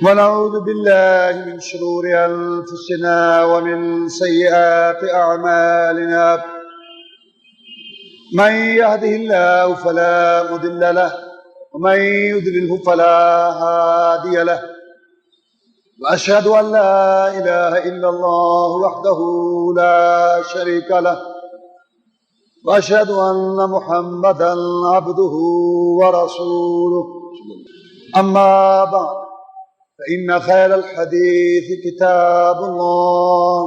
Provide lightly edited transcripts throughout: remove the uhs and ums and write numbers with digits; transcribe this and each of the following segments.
ونعوذ بالله من شرور أنفسنا ومن سيئات أعمالنا من يهده الله فلا مضل له ومن يضلله فلا هادي له وأشهد أن لا إله إلا الله وحده لا شريك له وأشهد أن محمدا عبده ورسوله أما بعد فإن خير الحديث كتاب الله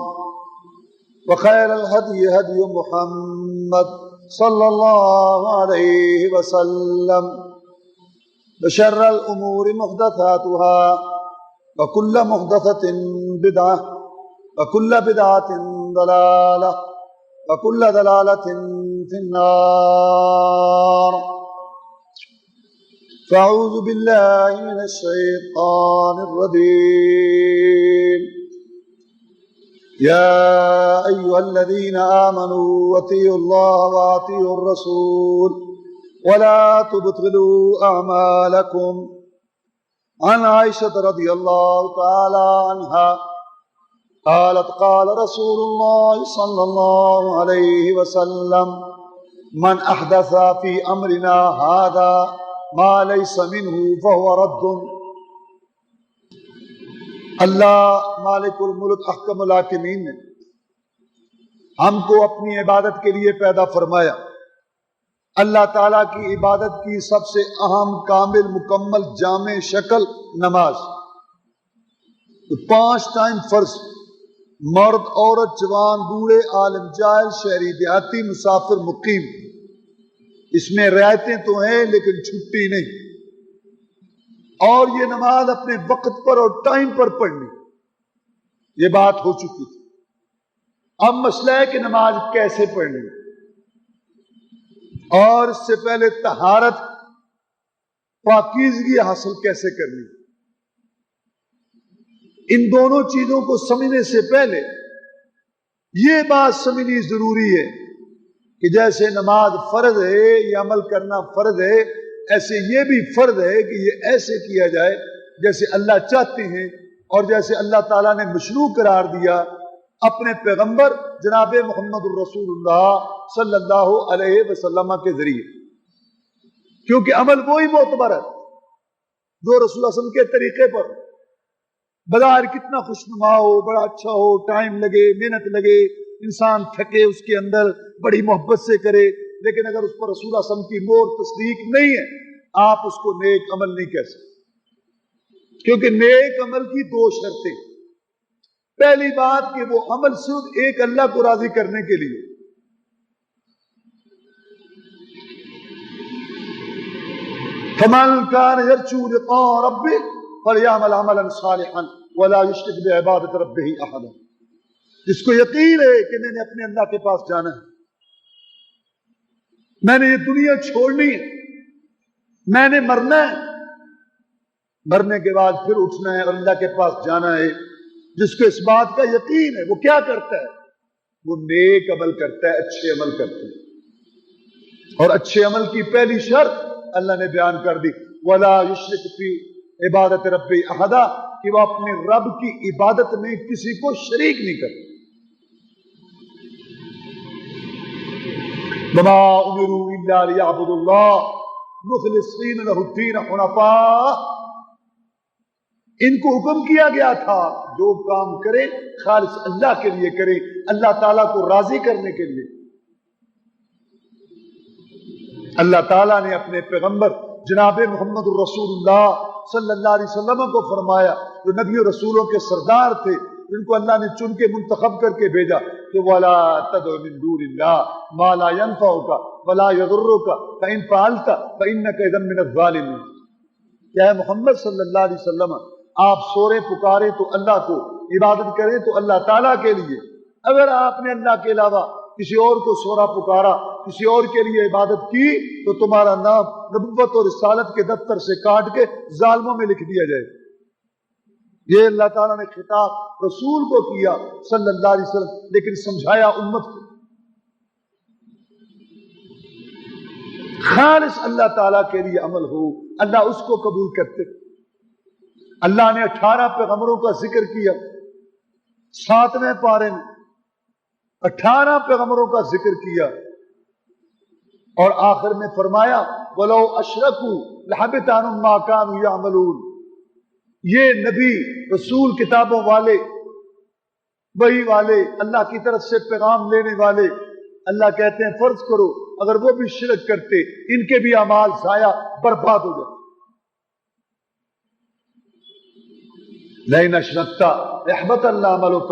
وخير الهدي هدي محمد صلى الله عليه وسلم وشر الأمور محدثاتها وكل محدثة بدعة وكل بدعة ضلالة وكل ضلالة في النار فأعوذ بالله من الشيطان الرجيم يا أيها الذين آمنوا أطيعوا الله وأطيعوا الرسول ولا تبطلوا أعمالكم عن عائشة رضي الله تعالى عنها قالت قال رسول الله صلى الله عليه وسلم من أحدث في أمرنا هذا ما ليس منه فهو رد. اللہ مالک الملک احکم الحاکمین نے ہم کو اپنی عبادت کے لیے پیدا فرمایا. اللہ تعالیٰ کی عبادت کی سب سے اہم کامل مکمل جامع شکل نماز. 5 ٹائم فرض، مرد عورت جوان بوڑھے عالم جاہل شہری دیہاتی مسافر مقیم، اس میں رعایتیں تو ہیں لیکن چھٹی نہیں. اور یہ نماز اپنے وقت پر اور ٹائم پر پڑھنی، یہ بات ہو چکی تھی. اب مسئلہ ہے کہ نماز کیسے پڑھنی، اور اس سے پہلے طہارت پاکیزگی حاصل کیسے کرنی. ان دونوں چیزوں کو سمجھنے سے پہلے یہ بات سمجھنی ضروری ہے کہ جیسے نماز فرض ہے، یہ عمل کرنا فرض ہے، ایسے یہ بھی فرض ہے کہ یہ ایسے کیا جائے جیسے اللہ چاہتے ہیں اور جیسے اللہ تعالیٰ نے مشروع قرار دیا اپنے پیغمبر جناب محمد الرسول اللہ صلی اللہ علیہ وسلم کے ذریعے. کیونکہ عمل وہی معتبر ہے جو رسول اللہ صلی اللہ علیہ وسلم کے طریقے پر بظاہر کتنا خوشنما ہو، بڑا اچھا ہو، ٹائم لگے، محنت لگے، انسان تھکے، اس کے اندر بڑی محبت سے کرے، لیکن اگر اس پر رسول اللہ صلی اللہ علیہ وسلم کی مہر تصدیق نہیں ہے آپ اس کو نیک عمل نہیں کہہ سکتے. کیونکہ نیک عمل کی 2 شرطیں. پہلی بات کہ وہ عمل صرف ایک اللہ کو راضی کرنے کے لیے، فَمَنْ كَانَ يَرْجُو لِقَاءَ رَبِّهِ فَلْيَعْمَلْ عَمَلًا صَالِحًا وَلَا يُشْرِكْ بِعِبَادَةِ رَبِّهِ أَحَدًا. جس کو یقین ہے کہ میں نے اپنے اللہ کے پاس جانا ہے، میں نے یہ دنیا چھوڑنی ہے، میں نے مرنا ہے، مرنے کے بعد پھر اٹھنا ہے اور اللہ کے پاس جانا ہے. جس کو اس بات کا یقین ہے وہ کیا کرتا ہے؟ وہ نیک عمل کرتا ہے، اچھے عمل کرتا ہے. اور اچھے عمل کی پہلی شرط اللہ نے بیان کر دی، وَلَا يُشْرِكْ فِي عِبَادَةِ رَبِّهِ أَحَدًا، کہ وہ اپنے رب کی عبادت میں کسی کو شریک نہیں کرتا. وَمَا أُمِرُوا إِلَّا لِيَعْبُدُوا اللَّهَ مُخْلِصِينَ لَهُ الدِّينَ حُنَفَاءَ. ان کو حکم کیا گیا تھا جو کام کرے خالص اللہ کے لیے کرے، اللہ تعالیٰ کو راضی کرنے کے لیے. اللہ تعالیٰ نے اپنے پیغمبر جناب محمد الرسول اللہ صلی اللہ علیہ وسلم کو فرمایا، جو نبی و رسولوں کے سردار تھے، جن کو اللہ نے چن کے منتخب کر کے بھیجا کہ وَلَا تَدْعُ مِن دُونِ اللَّهِ مَا لَا يَنفَعُكَ وَلَا يَضُرُّكَ فَإِن فَعَلْتَ فَإِنَّكَ إِذًا مِنَ الظَّالِمِينَ. کیا ہے محمد صلی اللہ علیہ وسلم، آپ سورے پکارے تو اللہ کو، عبادت کریں تو اللہ تعالیٰ کے لیے. اگر آپ نے اللہ کے علاوہ کسی اور کو سورا پکارا، کسی اور کے لیے عبادت کی، تو تمہارا نام نبوت اور رسالت کے دفتر سے کاٹ کے ظالموں میں لکھ دیا جائے. یہ اللہ تعالیٰ نے خطاب رسول کو کیا صلی اللہ علیہ وسلم، لیکن سمجھایا امت کو. خالص اللہ تعالیٰ کے لیے عمل ہو، اللہ اس کو قبول کرتے. اللہ نے 18 پیغمبروں کا ذکر کیا 7ویں پارے میں 18 پیغمبروں کا ذکر کیا اور آخر میں فرمایا وَلَوْ أَشْرَكُوا لَحَبِطَ عَنْهُمْ مَا كَانُوا يَعْمَلُونَ۔ یہ نبی رسول کتابوں والے وحی والے اللہ کی طرف سے پیغام لینے والے اللہ کہتے ہیں فرض کرو اگر وہ بھی شرک کرتے ان کے بھی اعمال ضائع برباد ہو جاتے۔ لَئِنْ أَشْرَكْتَ لَيَحْبَطَنَّ عَمَلُكَ،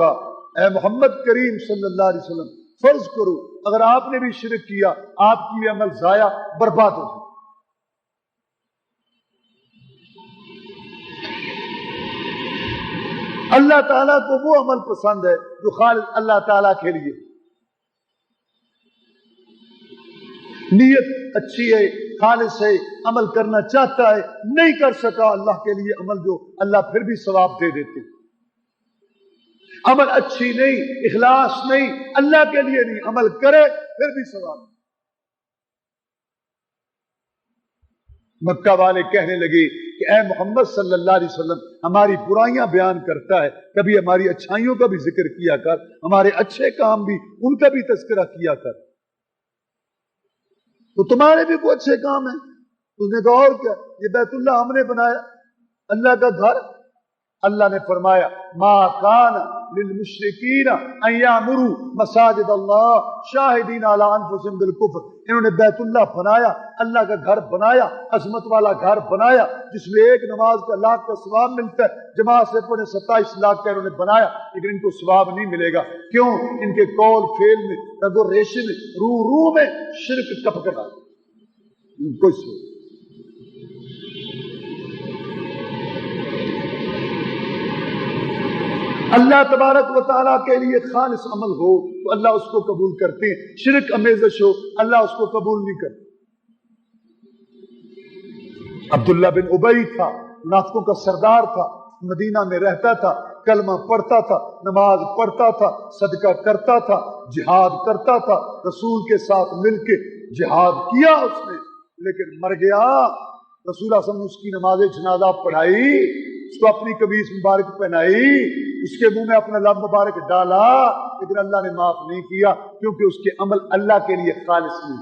اے محمد کریم صلی اللہ علیہ وسلم فرض کرو اگر آپ نے بھی شرک کیا آپ کی بھی عمل ضائع برباد ہو جائے۔ اللہ تعالیٰ کو وہ عمل پسند ہے جو خالص اللہ تعالیٰ کے لیے، نیت اچھی ہے خالص ہے عمل کرنا چاہتا ہے نہیں کر سکا اللہ کے لیے عمل جو اللہ پھر بھی ثواب دے دیتے، عمل اچھی نہیں اخلاص نہیں اللہ کے لیے نہیں عمل کرے پھر بھی ثواب۔ مکہ والے کہنے لگے کہ اے محمد صلی اللہ علیہ وسلم ہماری برائیاں بیان کرتا ہے کبھی ہماری اچھائیوں کا بھی ذکر کیا کر، ہمارے اچھے کام بھی ان کا بھی تذکرہ کیا کر، تو تمہارے بھی کوئی اچھے کام ہیں۔ اس نے کہا اور کیا، یہ بیت اللہ ہم نے بنایا اللہ کا گھر۔ اللہ نے فرمایا ما کان للمشرکین ان یعمروا مساجد اللہ شاہدین علی انفسہم بالکفر، انہوں نے بیت اللہ بنایا اللہ کا گھر بنایا عظمت والا گھر بنایا جس میں ایک نماز کا لاکھ کا ثواب ملتا ہے، جماعت سے پڑھے 27 لاکھ کا انہوں نے بنایا لیکن ان کو ثواب نہیں ملے گا، کیوں؟ ان کے قول فعل میں رگ و ریشے میں روح میں شرک ٹپک رہا ہے، کوئی ثواب۔ اللہ تبارک و تعالیٰ کے لیے خالص عمل ہو تو اللہ اس کو قبول کرتے ہیں، شرک امیزش ہو اللہ اس کو قبول نہیں کرتے۔ عبداللہ بن ابی تھا، منافقوں کا سردار تھا، مدینہ میں رہتا تھا، کلمہ پڑھتا تھا، نماز پڑھتا تھا، صدقہ کرتا تھا، جہاد کرتا تھا، رسول کے ساتھ مل کے جہاد کیا اس نے، لیکن مر گیا۔ رسول اللہ صلی اللہ علیہ وسلم نے اس کی نماز جنازہ پڑھائی، اس کو اپنی قمیص مبارک پہنائی، اس کے منہ میں اپنا لب مبارک ڈالا، لیکن اللہ نے معاف نہیں کیا کیونکہ اس کے عمل اللہ کے لیے خالص نہیں۔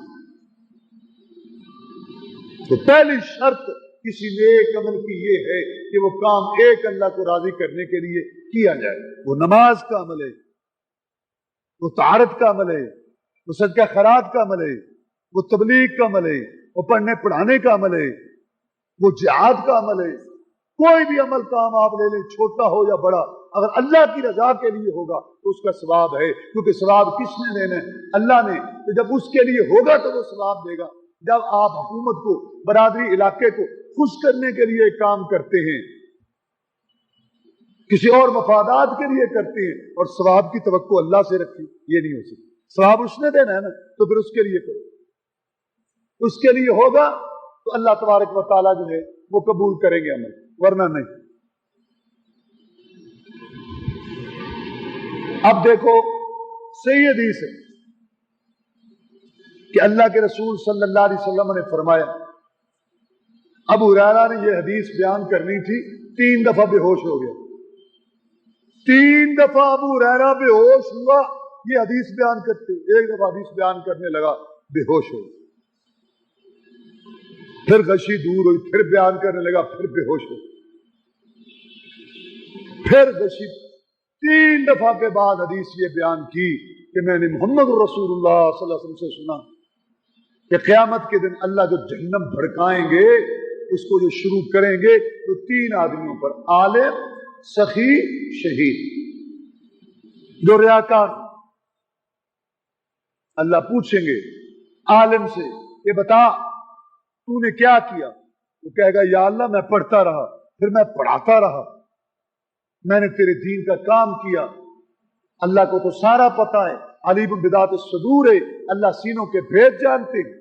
تو پہلی شرط کسی نیک عمل کی یہ ہے کہ وہ کام ایک اللہ کو راضی کرنے کے لیے کیا جائے، وہ نماز کا عمل ہے، وہ طہارت کا عمل ہے، وہ صدقہ خیرات کا عمل ہے، وہ تبلیغ کا عمل ہے، وہ پڑھنے پڑھانے کا عمل ہے، وہ جہاد کا عمل ہے۔ کوئی بھی عمل کام آپ لے لیں چھوٹا ہو یا بڑا اگر اللہ کی رضا کے لیے ہوگا تو اس کا ثواب ہے، کیونکہ ثواب کس نے دینا ہے؟ اللہ نے، تو جب اس کے لیے ہوگا تو وہ ثواب دے گا۔ جب آپ حکومت کو برادری علاقے کو خوش کرنے کے لیے کام کرتے ہیں کسی اور مفادات کے لیے کرتے ہیں اور ثواب کی توقع اللہ سے رکھیں، یہ نہیں ہو سکتی، ثواب اس نے دینا ہے نا، تو پھر اس کے لیے کرو، اس کے لیے ہوگا تو اللہ تبارک و تعالیٰ جو ہے وہ قبول کریں گے عمل، ورنہ نہیں۔ اب دیکھو صحیح حدیث ہے کہ اللہ کے رسول صلی اللہ علیہ وسلم نے فرمایا، ابو ہریرہ نے یہ حدیث بیان کرنی تھی، 3 دفعہ بے ہوش ہو گیا، 3 دفعہ ابو ہریرہ بے ہوش ہوا یہ حدیث بیان کرتے، ایک دفعہ حدیث بیان کرنے لگا بے ہوش ہو، پھر غشی دور ہوئی، پھر بیان کرنے لگا، پھر بے ہوش ہو، پھر غشی، 3 دفعہ کے بعد حدیث یہ بیان کی کہ میں نے محمد رسول اللہ صلی اللہ علیہ وسلم سے سنا کہ قیامت کے دن اللہ جو جہنم بھڑکائیں گے اس کو جو شروع کریں گے تو 3 آدمیوں پر، عالم، سخی، شہید، جو ریاکار۔ اللہ پوچھیں گے عالم سے کہ بتا تو نے کیا کیا، وہ کہے گا یا اللہ میں پڑھتا رہا، پھر میں پڑھاتا رہا، میں نے تیرے دین کا کام کیا۔ اللہ کو تو سارا پتا ہے، علیم بذات الصدور ہے، اللہ سینوں کے بھید جانتے ہیں۔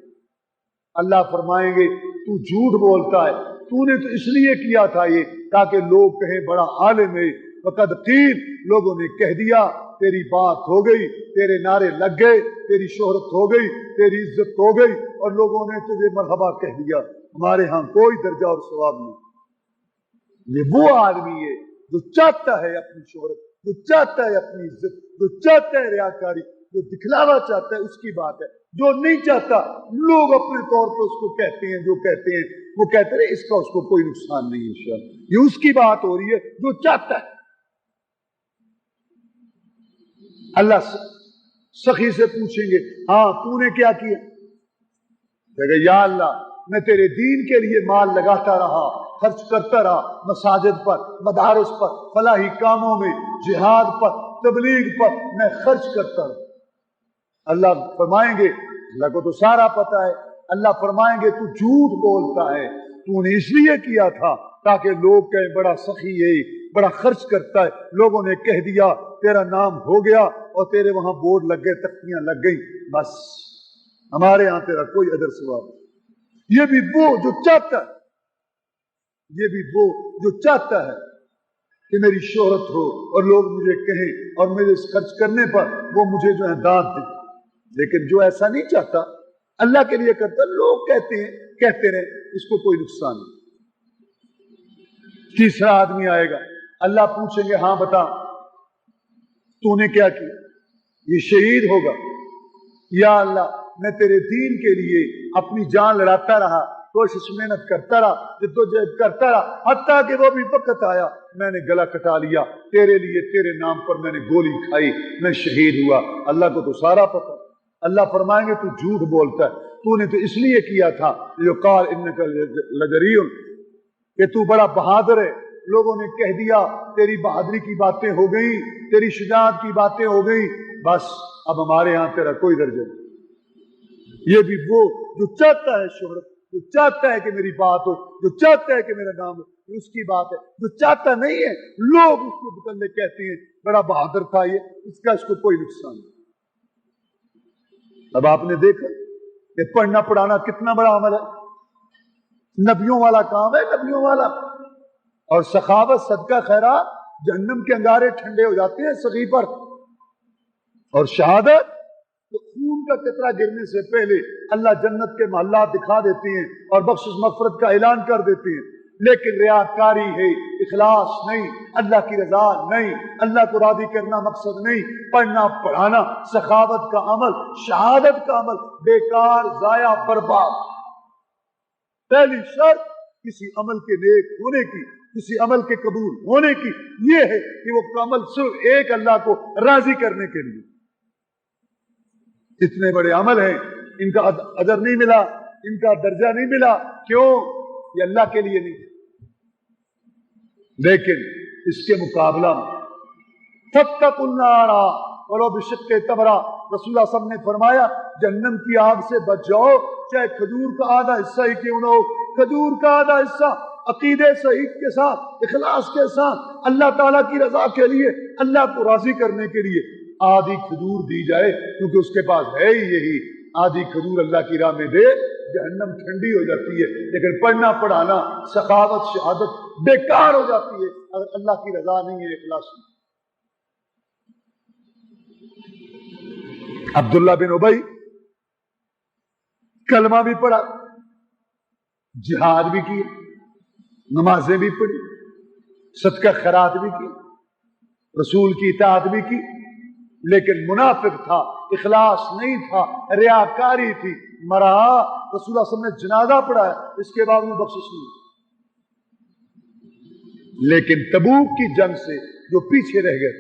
اللہ فرمائیں گے تو جھوٹ بولتا ہے، تو نے تو اس لیے کیا تھا یہ تاکہ لوگ کہیں بڑا عالم ہے، وقد قیل، لوگوں نے کہہ دیا، تیری بات ہو گئی، تیرے نعرے لگ گئے، تیری شہرت ہو گئی، تیری عزت ہو گئی اور لوگوں نے تجھے مرحبا کہہ دیا، ہمارے ہاں کوئی درجہ اور ثواب نہیں۔ یہ وہ آدمی ہے جو چاہتا ہے اپنی شہرت، جو چاہتا ہے اپنی عزت، جو چاہتا ہے ریاکاری، جو دکھلاوا چاہتا ہے، اس کی بات ہے۔ جو نہیں چاہتا، لوگ اپنے طور پہ اس کو کہتے ہیں جو کہتے ہیں، وہ کہتے ہیں اس کا اس کو کوئی نقصان نہیں انشاءاللہ۔ یہ اس کی بات ہو رہی ہے جو چاہتا ہے۔ اللہ سخی سے پوچھیں گے ہاں تو نے کیا کیا؟ کہے گا یا اللہ میں تیرے دین کے لیے مال لگاتا رہا، خرچ کرتا رہا، مساجد پر، مدارس پر، فلاحی کاموں میں، جہاد پر، تبلیغ پر میں خرچ کرتا رہا۔ اللہ فرمائیں گے اللہ کو تو سارا پتا ہے، اللہ فرمائیں گے تو جھوٹ بولتا ہے، تو نے اس لیے کیا تھا تاکہ لوگ کہیں بڑا سخی ہے، بڑا خرچ کرتا ہے۔ لوگوں نے کہہ دیا تیرا نام ہو گیا اور تیرے وہاں بورڈ لگ گئے، تختیاں لگ گئی، بس ہمارے ہاں تیرا کوئی ادر ثواب نہیں۔ یہ بھی وہ جو چاہتا ہے، یہ بھی وہ جو چاہتا ہے کہ میری شہرت ہو اور لوگ مجھے کہیں اور میرے اس خرچ کرنے پر وہ مجھے جو ہے داد دیں، لیکن جو ایسا نہیں چاہتا اللہ کے لیے کرتا، لوگ کہتے ہیں کہتے رہے، اس کو کوئی نقصان نہیں۔ تیسرا آدمی آئے گا، اللہ پوچھیں گے ہاں بتا تو نے کیا کیا؟ یہ شہید ہوگا، یا اللہ میں تیرے دین کے لیے اپنی جان لڑاتا رہا، کوشش محنت کرتا رہا، جدوجہد کرتا رہا، حتیٰ کہ وہ بھی وقت آیا میں نے گلا کٹا لیا تیرے لیے، تیرے نام پر میں نے گولی کھائی، میں شہید ہوا۔ اللہ کو تو سارا پتہ۔ اللہ فرمائیں گے تو جھوٹ بولتا ہے، تو نے تو اس لیے کیا تھا یقال انک لجری، کہ تو بڑا بہادر ہے، لوگوں نے کہہ دیا تیری بہادری کی باتیں ہو گئی، تیری شجاعت کی باتیں ہو گئی، بس اب ہمارے ہاں تیرا کوئی درجہ نہیں۔ یہ بھی وہ جو چاہتا ہے شہرت، جو چاہتا ہے کہ میری بات ہو، جو چاہتا ہے کہ میرا نام ہو، یہ اس کی بات ہے۔ جو چاہتا نہیں ہے، لوگ اس کے متعلق کہتے ہیں بڑا بہادر تھا یہ، اس کا اس کو کوئی نقصان نہیں۔ اب آپ نے دیکھا کہ پڑھنا پڑھانا کتنا بڑا عمل ہے، نبیوں والا کام ہے، نبیوں والا۔ اور سخاوت، صدقہ، خیرات، جہنم کے انگارے ٹھنڈے ہو جاتے ہیں سخی پر۔ اور شہادت تو خون کا قطرہ گرنے سے پہلے اللہ جنت کے محلات دکھا دیتے ہیں اور بخشش مغفرت کا اعلان کر دیتے ہیں، لیکن ریاکاری ہے، اخلاص نہیں، اللہ کی رضا نہیں، اللہ کو راضی کرنا مقصد نہیں، پڑھنا پڑھانا، سخاوت کا عمل، شہادت کا عمل بیکار، ضائع، برباد۔ پہلی شرط کسی عمل کے نیک ہونے کی، کسی عمل کے قبول ہونے کی، یہ ہے کہ وہ عمل صرف ایک اللہ کو راضی کرنے کے لیے۔ اتنے بڑے عمل ہیں، ان کا اجر نہیں ملا، ان کا درجہ نہیں ملا، کیوں؟ یہ اللہ کے لیے نہیں۔ لیکن اس کے مقابلہ میں فاتقوا النار ولو بشق تمرہ، رسول اللہ صلی اللہ علیہ وسلم نے فرمایا جہنم کی آگ سے بچ جاؤ، چاہے کھجور کا آدھا حصہ ہی کیوں نہ ہو، کھجور کا آدھا حصہ عقیدے صحیح کے ساتھ، اخلاص کے ساتھ، اللہ تعالیٰ کی رضا کے لیے، اللہ کو راضی کرنے کے لیے آدھی کھجور دی جائے، کیونکہ اس کے پاس ہے ہی یہی، آدھی کھجور اللہ کی راہ میں دے، جہنم ٹھنڈی ہو جاتی ہے۔ لیکن پڑھنا پڑھانا، سخاوت، شہادت بیکار ہو جاتی ہے اگر اللہ کی رضا نہیں ہے، اخلاص نہیں۔ عبداللہ بن ابی کلمہ بھی پڑھا، جہاد بھی کی، نمازیں بھی پڑھی، صدقہ خیرات بھی کی، رسول کی اطاعت بھی کی، لیکن منافق تھا، اخلاص نہیں تھا، ریاکاری تھی، مرا۔ رسول اللہ صلی اللہ علیہ وسلم نے جنازہ پڑھا ہے، اس کے بعد میں بخشش نہیں۔ لیکن تبوک کی جنگ سے جو پیچھے رہ گئے،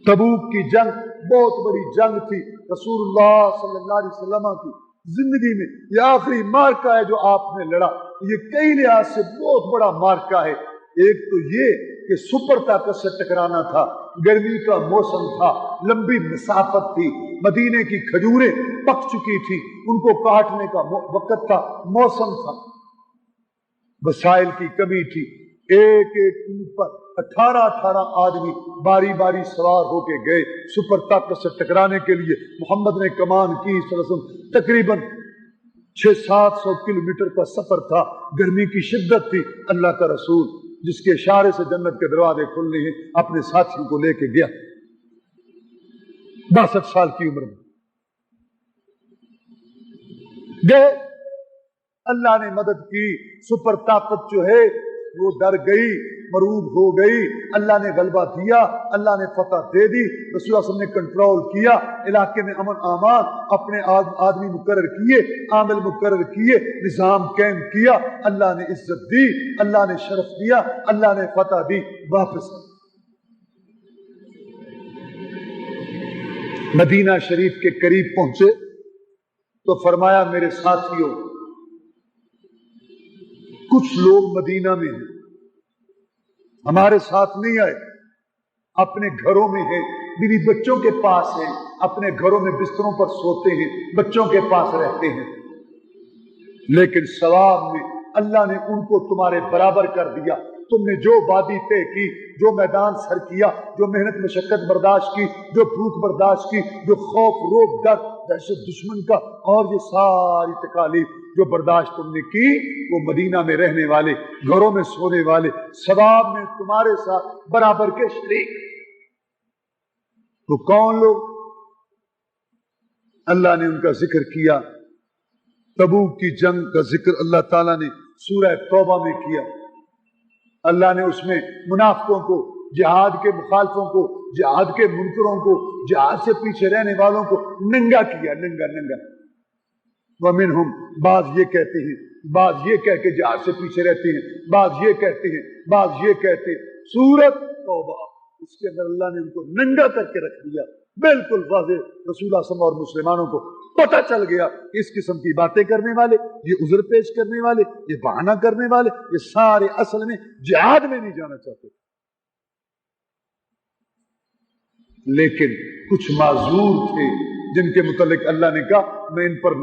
تبوک کی جنگ بہت بڑی جنگ تھی رسول اللہ صلی اللہ علیہ وسلم کی زندگی میں، یہ آخری مارکا ہے جو آپ نے لڑا، یہ کئی لحاظ سے بہت بڑا مارکا ہے۔ ایک تو یہ کہ سپر طاقت سے ٹکرانا تھا، گرمی کا موسم تھا، لمبی مسافت تھی، مدینے کی کھجوریں پک چکی تھی، ان کو کاٹنے کا وقت تھا، موسم تھا، وسائل کی کمی تھی، ایک ایک اونٹ پر 18 آدمی باری باری سوار ہو کے گئے سپر طاقت سے ٹکرانے کے لیے۔ محمد نے کمان کی، صلی اللہ علیہ وسلم تقریباً 600-700 کلومیٹر کا سفر تھا، گرمی کی شدت تھی، اللہ کا رسول جس کے اشارے سے جنت کے دروازے کھلنے ہیں اپنے ساتھیوں کو لے کے گیا 62 سال کی عمر میں گئے، اللہ نے مدد کی، سپر طاقت جو ہے وہ ڈر گئی، مروب ہو گئی، اللہ نے غلبہ دیا، اللہ نے فتح دے دی، رسول اللہ صلی اللہ علیہ وسلم نے کنٹرول کیا، علاقے میں امن امان، اپنے آدمی مقرر کیے، عامل مقرر کیے، نظام قائم کیا، اللہ نے عزت دی، اللہ نے شرف دیا، اللہ نے فتح دی، واپس مدینہ شریف کے قریب پہنچے تو فرمایا میرے ساتھیوں، کچھ لوگ مدینہ میں ہیں، ہمارے ساتھ نہیں آئے، اپنے گھروں میں ہیں، بیوی بچوں کے پاس ہیں، اپنے گھروں میں بستروں پر سوتے ہیں، بچوں کے پاس رہتے ہیں، لیکن ثواب میں اللہ نے ان کو تمہارے برابر کر دیا۔ تم نے جو وادی طے کی، جو میدان سر کیا، جو محنت مشقت برداشت کی، جو بھوک برداشت کی، جو خوف روب ڈر دہشت دشمن کا اور یہ ساری تکالیف جو برداشت تم نے کی، وہ مدینہ میں رہنے والے، گھروں میں سونے والے ثواب میں تمہارے ساتھ برابر کے شریک۔ وہ کون لوگ؟ اللہ نے ان کا ذکر کیا، تبوک کی جنگ کا ذکر اللہ تعالیٰ نے سورہ توبہ میں کیا۔ اللہ نے اس میں منافقوں کو، جہاد کے مخالفوں کو، جہاد کے منکروں کو، جہاد سے پیچھے رہنے والوں کو ننگا کیا، ننگا ننگا۔ ومنہم، بعض یہ کہتے ہیں، بعض یہ کہہ کے جہاد سے پیچھے رہتے ہیں، بعض یہ کہتے ہیں، بعض یہ کہتے ہیں۔ سورۃ توبہ، اس کے اندر اللہ نے ان کو ننگا کر کے رکھ دیا، بالکل واضح۔ رسول اللہ صلی اللہ علیہ وسلم اور مسلمانوں کو پتہ چل گیا کہ اس قسم کی باتیں کرنے والے، یہ عذر پیش کرنے والے، یہ بہانہ کرنے والے، یہ سارے اصل میں جہاد میں نہیں جانا چاہتے۔ لیکن کچھ معذور تھے جن کے متعلق اللہ نے کہا میں ان پر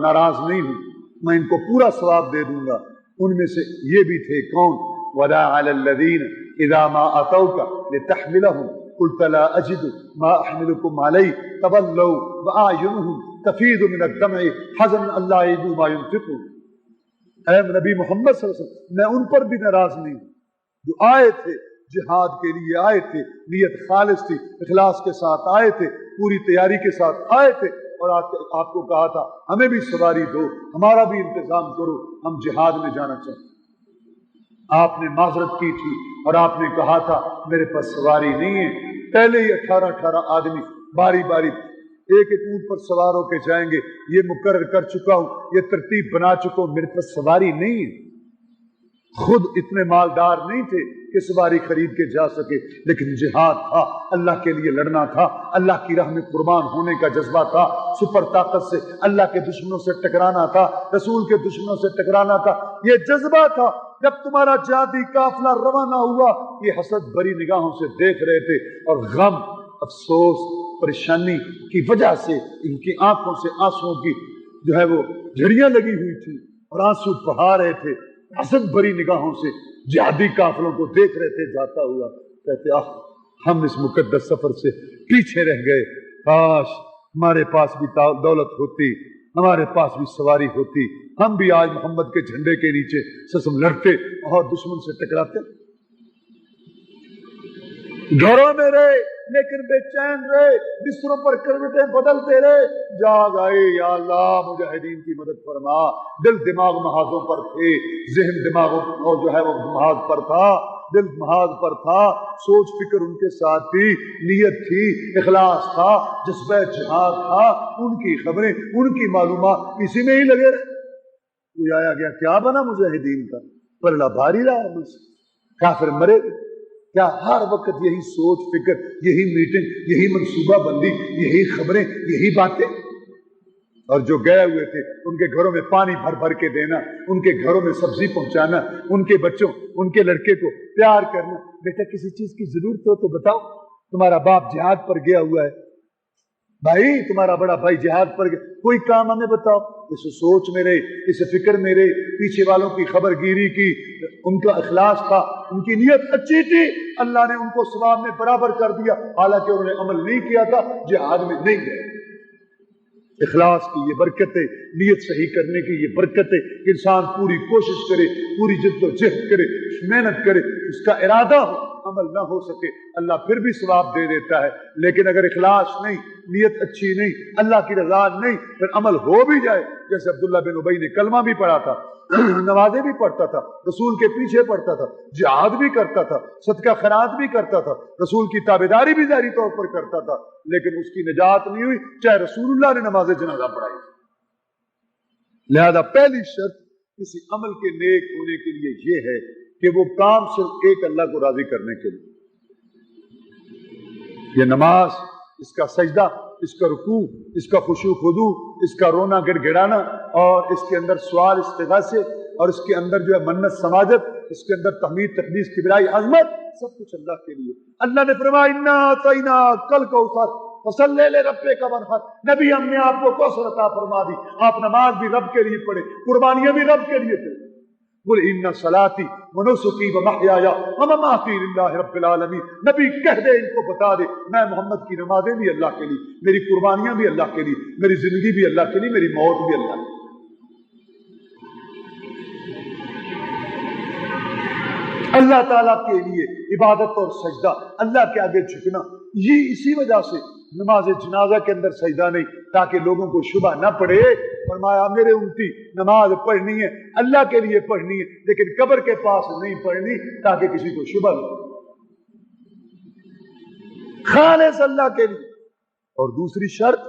ناراض نہیں ہوں، میں ان کو پورا ثواب دے دوں گا۔ ان میں سے یہ بھی تھے، کون؟ وَلَا عَلَى الَّذِينَ إِذَا مَا أَتَوْكَ لِتَحْمِلَهُمْ قُلْتَ لَا أَجِدُ مَا أَحْمِلُكُمْ عَلَيْهِ تَوَلَّوْا وَأَعْيُنُهُمْ تفیض من الدمع حزنا اللہ یجدوا ما ينفقون۔ اے نبی محمد صلی اللہ علیہ وسلم، میں ان پر بھی ناراض نہیں ہوں جو آئے تھے، جہاد کے لیے آئے تھے، نیت خالص تھی، اخلاص کے ساتھ آئے تھے، پوری تیاری کے ساتھ آئے تھے، اور آپ کو کہا تھا ہمیں بھی سواری دو، ہمارا بھی انتظام کرو، ہم جہاد میں جانا چاہتے ہیں۔ آپ نے معذرت کی تھی اور آپ نے کہا تھا میرے پاس سواری نہیں ہے۔ پہلے ہی 18 آدمی باری باری ایک ایک اونٹ پر سوار ہو کے جائیں گے، یہ مقرر کر چکا ہوں، یہ ترتیب بنا چکا ہوں، میرے پاس سواری نہیں ہے۔ خود اتنے مالدار نہیں تھے کہ سواری خرید کے جا سکے، لیکن جہاد تھا، اللہ کے لیے لڑنا تھا، اللہ کی راہ میں قربان ہونے کا جذبہ تھا، سپر طاقت سے اللہ کے دشمنوں سے ٹکرانا تھا، رسول کے دشمنوں سے ٹکرانا تھا، یہ جذبہ تھا۔ جب تمہارا جہادی قافلہ روانہ ہوا، یہ حسد بری نگاہوں سے دیکھ رہے تھے، اور غم، افسوس، پریشانی کی وجہ سے ان کی آنکھوں سے آنسوؤں کی جو ہے وہ جھڑیاں لگی ہوئی تھی اور آنسو بہا رہے تھے، حسد بری نگاہوں سے جہادی قافلوں کو دیکھ رہے تھے جاتا ہوا، کہتے ہم اس مقدس سفر سے پیچھے رہ گئے، کاش ہمارے پاس بھی دولت ہوتی، ہمارے پاس بھی سواری ہوتی، ہم بھی آج محمد کے جھنڈے کے نیچے سسم لڑتے اور دشمن سے ٹکراتے۔ گھروں میں رہے لیکن بے چین رہے، بستروں پر کروٹیں بدلتے رہے، جاگ آئے یا اللہ مجاہدین کی مدد فرما۔ دل دماغ محاذوں پر تھے، ذہن دماغوں اور جو ہے وہ محاذ پر تھا، دل محاذ پر تھا، سوچ فکر ان کے ساتھ تھی، نیت تھی، اخلاص تھا، جذبہ جہاد تھا، ان کی خبریں، ان کی معلومات اسی میں ہی لگے رہے۔ کوئی آیا گیا کیا بنا مجاہدین کا؟ پلڑا بھاری رہا ہے، کافر مرے۔ کیا ہر وقت یہی سوچ فکر، یہی میٹنگ، یہی منصوبہ بندی، یہی خبریں، یہی باتیں؟ اور جو گئے ہوئے تھے ان کے گھروں میں پانی بھر بھر کے دینا، ان کے گھروں میں سبزی پہنچانا، ان کے بچوں، ان کے لڑکے کو پیار کرنا۔ بیٹا کسی چیز کی ضرورت ہو تو بتاؤ، تمہارا باپ جہاد پر گیا ہوا ہے، بھائی تمہارا بڑا بھائی جہاد پر گیا، کوئی کام ہمیں بتاؤ۔ اس سوچ میں رہے، اس فکر میں رہے، پیچھے والوں کی خبر گیری کی، ان کا اخلاص تھا، ان کی نیت اچھی تھی، اللہ نے ان کو ثواب میں برابر کر دیا، حالانکہ انہوں نے عمل نہیں کیا تھا، جہاد میں نہیں گئے۔ اخلاص کی یہ برکتیں، نیت صحیح کرنے کی یہ برکتیں، انسان پوری کوشش کرے، پوری جد و جہد کرے، محنت کرے، اس کا ارادہ ہو عمل نہ ہو سکے اللہ پھر بھی ثواب دے دیتا ہے، لیکن اگر اخلاص نہیں، نیت اچھی نہیں، اللہ کی رضا نہیں، پھر عمل ہو بھی جائے، جیسے عبداللہ بن ابی نے کلمہ بھی پڑھا تھا، نمازیں بھی پڑھتا تھا، رسول کے پیچھے پڑھتا تھا، جہاد بھی کرتا تھا، صدقہ خیرات بھی کرتا تھا، رسول کی تابعداری بھی ظاہری طور پر کرتا تھا، لیکن اس کی نجات نہیں ہوئی چاہے رسول اللہ نے نماز جنازہ پڑھائی۔ لہذا پہلی شرط کسی عمل کے نیک ہونے کے لیے یہ ہے کہ وہ کام صرف ایک اللہ کو راضی کرنے کے لیے۔ یہ نماز، اس کا سجدہ، اس کا رکوع، اس کا خشوع خضوع، اس کا رونا گڑ گڑانا، اور اس کے اندر سوال استغاثے، اور اس کے اندر جو ہے منت سماجت، اس کے اندر تحمید تقدیس کبریائی عظمت، سب کچھ اللہ کے لیے۔ اللہ نے فرمایا انا اعطیناک الکوثر فصلی لربک وانحر، نبی ہم نے آپ کو کوثر عطا فرما دی، آپ نماز بھی رب کے لیے پڑھے، قربانیاں بھی رب کے لیے پڑھے۔ قل ان صلاتی ونسکی ومحیای ومماتی للہ رب العالمین، نبی کہہ دے، ان کو بتا دے، میں محمد کی نمازیں بھی اللہ کے لیے، میری قربانیاں بھی اللہ کے لیے، میری زندگی بھی اللہ کے لیے، میری موت بھی اللہ کے لیے۔ اللہ تعالیٰ کے لیے عبادت اور سجدہ، اللہ کے آگے جھکنا، یہ اسی وجہ سے نماز جنازہ کے اندر سجدہ نہیں، تاکہ لوگوں کو شبہ نہ پڑے۔ فرمایا میرے امتی نماز پڑھنی ہے، اللہ کے لیے پڑھنی ہے، لیکن قبر کے پاس نہیں پڑھنی تاکہ کسی کو شبہ نہ پڑے، خالص اللہ کے لیے۔ اور دوسری شرط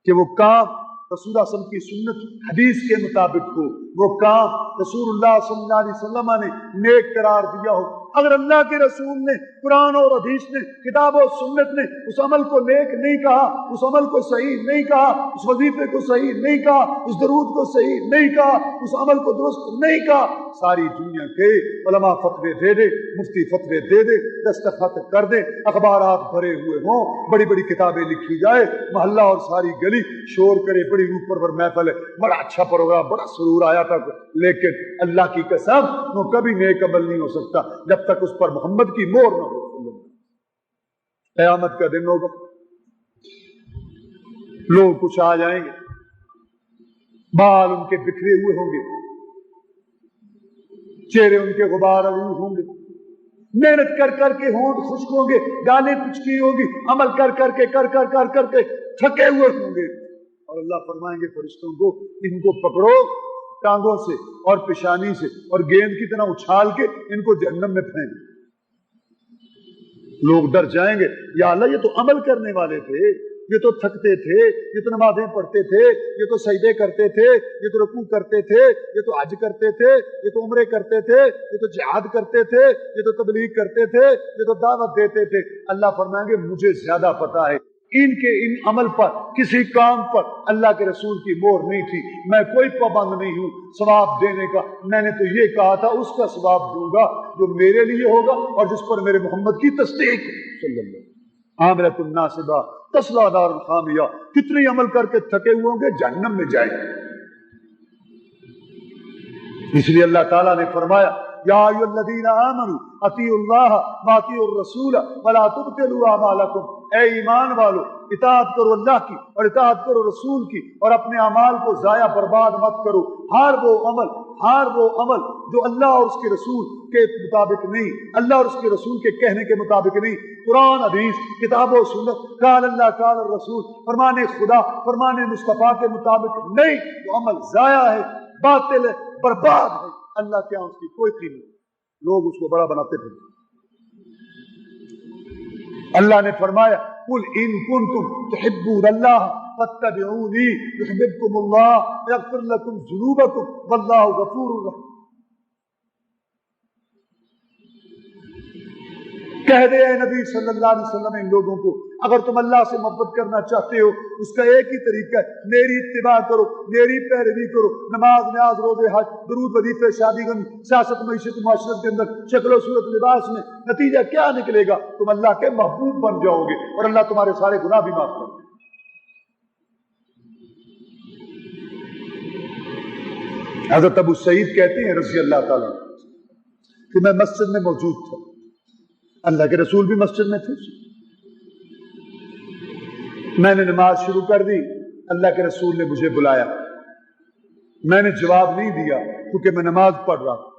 کہ وہ کام رسول اللہ صلی اللہ علیہ وسلم کی سنت حدیث کے مطابق ہو، وہ کام رسول اللہ صلی اللہ علیہ وسلم نے نیک قرار دیا ہو۔ اگر اللہ کے رسول نے، قرآن اور حدیث نے، کتاب و سنت نے اس عمل کو نیک نہیں کہا، اس عمل کو صحیح نہیں کہا، اس وظیفے کو صحیح نہیں کہا، اس درود کو صحیح نہیں کہا، اس عمل کو درست نہیں کہا، ساری دنیا کے علماء فتوے دے دے، مفتی فتوے دے دے، دستخط کر دے، اخبارات بھرے ہوئے ہوں، بڑی بڑی کتابیں لکھی جائے، محلہ اور ساری گلی شور کرے، بڑی اوپر پر محفل ہے، بڑا اچھا پروگرام، بڑا سرور آیا تھا، لیکن اللہ کی قسم وہ کبھی نیک عمل نہیں ہو سکتا جب تک اس پر محمد کی مہر نہ ہو۔ قیامت کا دن ہوگا، لوگ کچھ آ جائیں گے، بال ان کے بکھرے ہوئے ہوں گے، چہرے ان کے غبار آلود ہوں گے، محنت کر کر کے ہونٹ خشک ہوں گے، گالیں پچکی ہوگی، عمل کر کر کے تھکے ہوئے ہوں گے، اور اللہ فرمائیں گے فرشتوں کو ان کو پکڑو ٹانگوں سے اور پیشانی سے اور گیند کی طرح اچھال کے ان کو جہنم میں پھینک۔ لوگ ڈر جائیں گے، یا اللہ یہ تو عمل کرنے والے تھے، یہ تو تھکتے تھے، یہ تو نمازیں پڑھتے تھے، یہ تو سجدے کرتے تھے، یہ تو رکوع کرتے تھے، یہ تو حج کرتے تھے، یہ تو عمرے کرتے تھے، یہ تو جہاد کرتے تھے، یہ تو تبلیغ کرتے تھے، یہ تو دعوت دیتے تھے۔ اللہ فرمائیں گے مجھے زیادہ پتا ہے، ان کے ان عمل پر، کسی کام پر اللہ کے رسول کی مہر نہیں تھی، میں کوئی پابند نہیں ہوں ثواب دینے کا، میں نے تو یہ کہا تھا اس کا ثواب دوں گا جو میرے لیے ہوگا اور جس پر میرے محمد کی تصدیق صلی اللہ علیہ وسلم۔ عاملۃ ناصبہ تصلیٰ نارا حامیہ، کتنے عمل کر کے تھکے ہوئے ہوں گے، جہنم میں جائیں گے۔ اس لیے اللہ تعالیٰ نے فرمایا یا ایھا الذین آمنوا اطیعوا اللہ واطیعوا الرسول ولا تبطلوا اعمالکم، اے ایمان والو اطاعت کرو اللہ کی اور اطاعت کرو رسول کی، اور اپنے اعمال کو ضائع برباد مت کرو۔ ہر وہ عمل جو اللہ اور اس کے رسول کے مطابق نہیں، اللہ اور اس کے رسول کے کہنے کے مطابق نہیں، قرآن حدیث کتاب و سنت، قال اللہ قال الرسول، فرمان خدا فرمان مصطفیٰ کے مطابق نہیں، وہ عمل ضائع ہے، باطل ہے، برباد ہے، اللہ کے یہاں اس کی کوئی قیمت۔ لوگ اس کو بڑا بناتے تھے۔ اللہ نے فرمایا قل ان کنتم تحبون اللہ فاتبعونی یحببکم اللہ یغفر لکم ذنوبکم واللہ غفور رحیم۔ کہہ دے اے نبی صلی اللہ علیہ وسلم ان لوگوں کو، اگر تم اللہ سے محبت کرنا چاہتے ہو اس کا ایک ہی طریقہ ہے، میری اتباع کرو، میری پیروی کرو، نماز نیاز روزے حج درود وظیفے شادی غم سیاست معیشت معاشرت کے اندر شکل و صورت لباس میں، نتیجہ کیا نکلے گا؟ تم اللہ کے محبوب بن جاؤ گے اور اللہ تمہارے سارے گناہ بھی معاف کرے گا۔ حضرت ابو سعید کہتے ہیں رضی اللہ تعالیٰ کہ میں مسجد میں موجود تھا، اللہ کے رسول بھی مسجد میں تھے، میں نے نماز شروع کر دی، اللہ کے رسول نے مجھے بلایا، میں نے جواب نہیں دیا کیونکہ میں نماز پڑھ رہا تھا،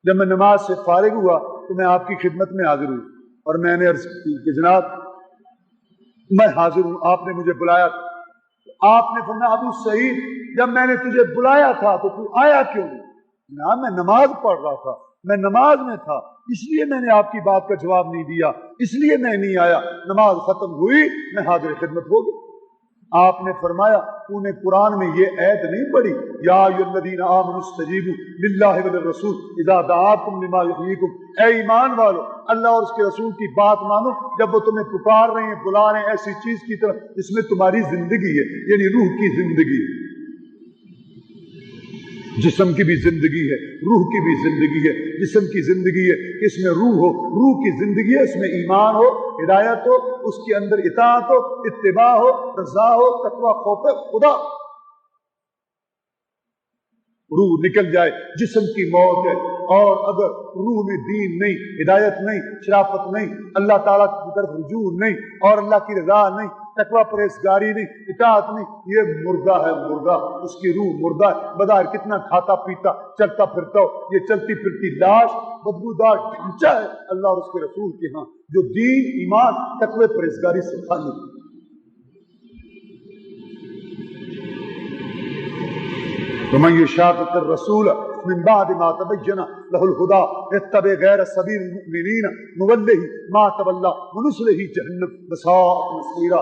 جب میں نماز سے فارغ ہوا تو میں آپ کی خدمت میں حاضر ہوں اور میں نے عرض کی کہ جناب میں حاضر ہوں، آپ نے مجھے بلایا تھا۔ آپ نے فرمایا ابو سعید جب میں نے تجھے بلایا تھا تو تو آیا کیوں نہیں؟ جناب میں نماز پڑھ رہا تھا، میں نماز میں تھا، اس لیے میں نے آپ کی بات کا جواب نہیں دیا، اس لیے میں نہیں آیا۔ نماز ختم ہوئی میں حاضر خدمت ہو گئی۔ آپ نے فرمایا تو نے قرآن میں یہ آیت نہیں پڑھی یا ایھا الذین آمنوا استجیبوا للہ وللرسول اذا دعاکم لما یحییکم، اے ایمان والو اللہ اور اس کے رسول کی بات مانو جب وہ تمہیں پکار رہے ہیں، بلا رہے ہیں ایسی چیز کی طرف جس میں تمہاری زندگی ہے، یعنی روح کی زندگی ہے۔ جسم کی بھی زندگی ہے، روح کی بھی زندگی ہے۔ جسم کی زندگی ہے کہ اس میں روح ہو، روح کی زندگی ہے اس میں ایمان ہو، ہدایت ہو، اس کے اندر اطاعت ہو، اتباع ہو، رضا ہو، تقوی خوف خدا۔ روح نکل جائے جسم کی موت ہے، اور اگر روح میں دین نہیں، ہدایت نہیں، شرافت نہیں، اللہ تعالیٰ کی طرف رجوع نہیں، اور اللہ کی رضا نہیں، تقوی پرہیزگاری نہیں، اطاعت نہیں، یہ مردہ ہے، مردہ، اس کی روح مردہ ہے۔ بظاہر کتنا کھاتا پیتا چلتا پھرتا ہو، یہ چلتی پھرتی لاش بدبودار ڈھانچہ ہے اللہ اور اس کے رسول کے ہاں جو دین، ایمان، تقوی پرہیزگاری سے خالی۔ ومن یشاقق الرسول من بعد ما تبین له الهدى یتبع غیر سبیل المؤمنین نولہ ما تولى ونصلہ جہنم وساءت مصیرا۔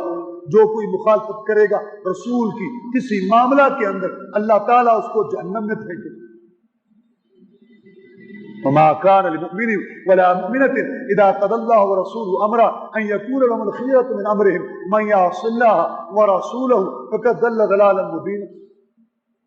جو کوئی مخالفت کرے گا رسول کی کسی معاملہ کے اندر، اللہ تعالیٰ اس کو جہنم میں پھینکے۔ وما كان لمؤمن ولا مؤمنة إذا قضى الله ورسوله أمرا أن يكون لهم الخيرة من أمرهم من يعص الله ورسوله فقد ضل ضلالا مبينا۔